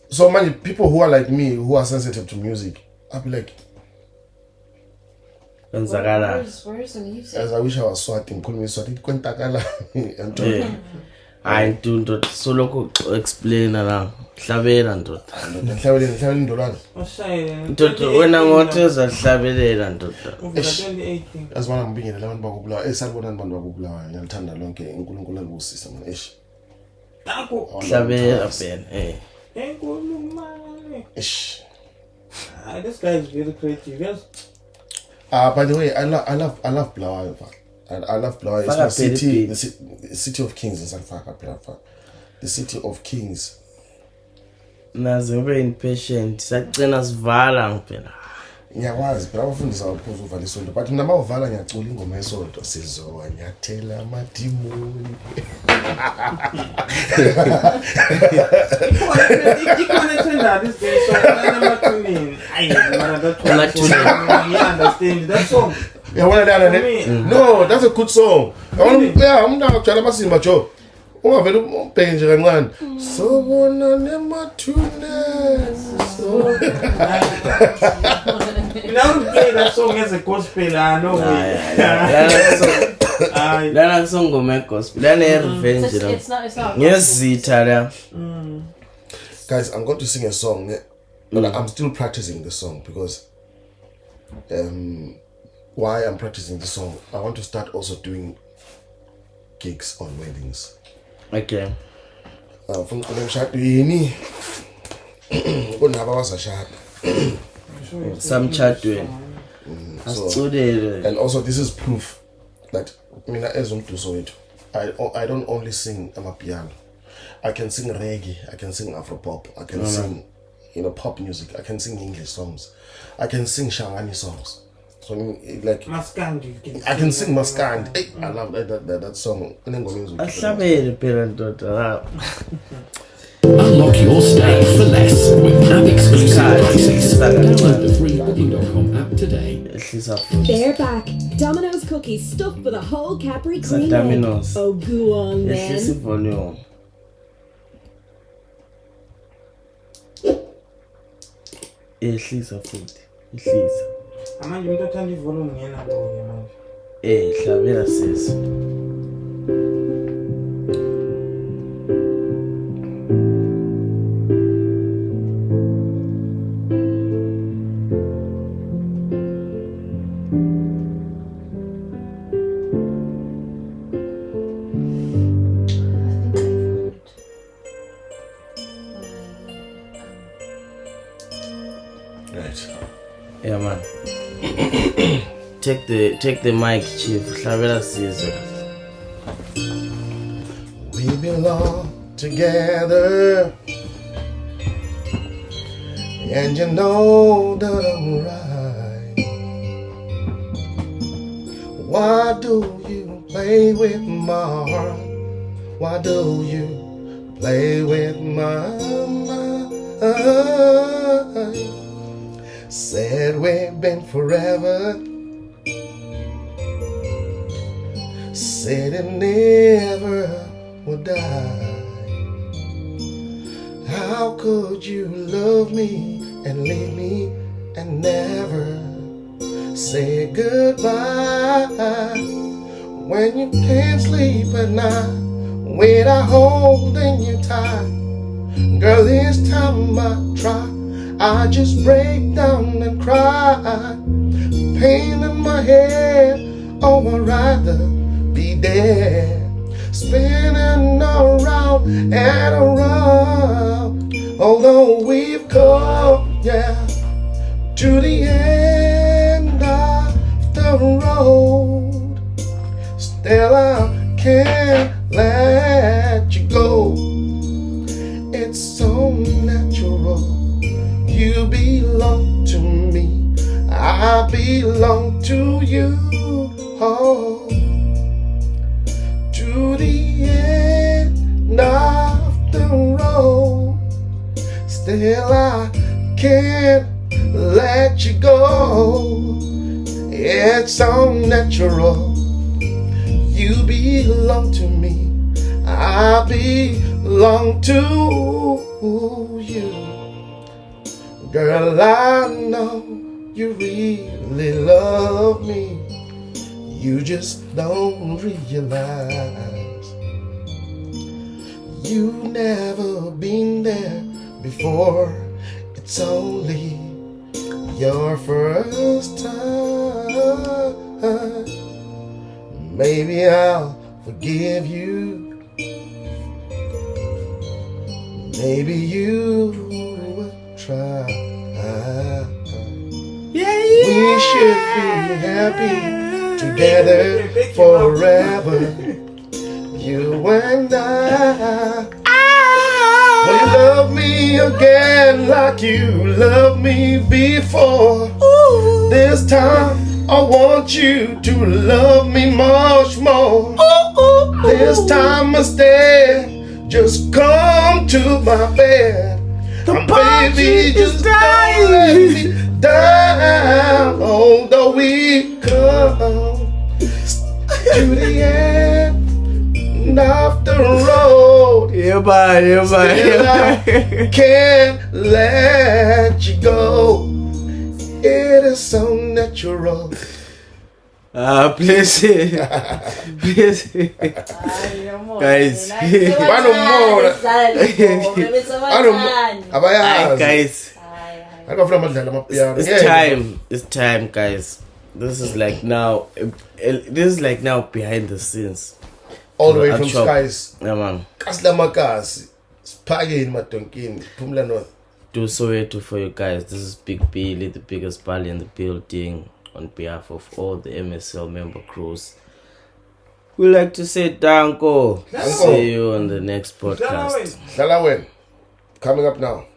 So many people who are like me, who are sensitive to music, I'll be like, where's the music? as I wish I was swatting, call me swatting. I do solo explain around hlabela ndoda. Hlabela ndolana. Ndoda wena ngoteza hlabelela ndoda. 2018. Asibona ngibingelela abantu bakubulawa. Salibona abantu bakubulawa. Ngiyalithanda lonke uNkulunkulu alibusise man. Eish. Nakho hlabela phela. Enkulumane. Eish. This guy is very creative. Yes. By the way, I love Bulawayo. I love Bulawayo. It's my city, the city of kings in South Africa. The city of kings. Nazi ngibe impatient. Sacina sivala ngempela. Ngiyakwazi phela abafundisa ukuphuza uvala isonto, but mina mawuvala ngiyacula ingoma yesonto sizowa nyathela amadimoni. Ikhona thenda this guy so amathunini. Ayi mana that you understand that song. Yeah, one of that. No, that's a good song. I'm not trying to sing, Joe. Oh, I'm very paying Jagan. So one on them so now play that song as a gospel. No way. That song go make gospel. That revenge. It's not. Yes, Italia. Guys, I'm going to sing a song, but I'm still practicing the song because why I'm practicing the song, I want to start also doing gigs on weddings. Okay. From Shadwini, some chat doing. And also, this is proof that as Mdu Soweto, I don't only sing amapiano. I can sing reggae, I can sing Afropop, I can sing pop music, I can sing English songs, I can sing Shangani songs. So like Maskandi, I can sing Maskandi. Hey, I love that song. I love it, parent daughter. Unlock your stay for less. Christmas with app-exclusive prices. Download Download the free booking.com app today. They're back. Domino's cookies stuffed with a whole Capri cream egg. Domino's. Oh, go on, man. Volume. Ehlisa futhi. Ehlisa. Amanje umuntu othanda ivolume ngena lo-ke manje. Hlabela sisi. Yeah, man. take the mic, Chief. Hlabela sisi. We belong together, and you know that I'm right. Why do you play with my heart? Why do you play with my mind? Said we've been forever, said it never would die. How could you love me and leave me and never say goodbye? When you can't sleep at night without holding you tight, girl, this time I try, I just break down and cry. Pain in my head, oh, I'd rather be dead. Spinning around and around, although we've come, yeah, to the end of the road, still I can't let you go. It's so natural. You belong to me, I belong to you. Oh, to the end of the road, still I can't let you go. It's so natural. You belong to me, I belong to you. Girl, I know you really love me, you just don't realize. You've never been there before, it's only your first time. Maybe I'll forgive you, maybe you would try. We should be happy together forever, you and I. Will you love me again like you loved me before? This time I want you to love me much more. This time instead, just come to my bed. And baby, just don't let me down. Although we come to the end of the road, Yeah, bye. still I can't let you go. It is so natural. Please. Guys. Hi, guys. It's time, guys. This is like now behind the scenes. All the way from Skies. Yeah, man. Kaslamakasi. Spaghetti Matonkini. Pumla North. Mdu Soweto for you guys. This is Big Billy, the biggest Bali in the building, on behalf of all the MSL member crews. We like to say danko. See you on the next podcast. Dalawen. Coming up now.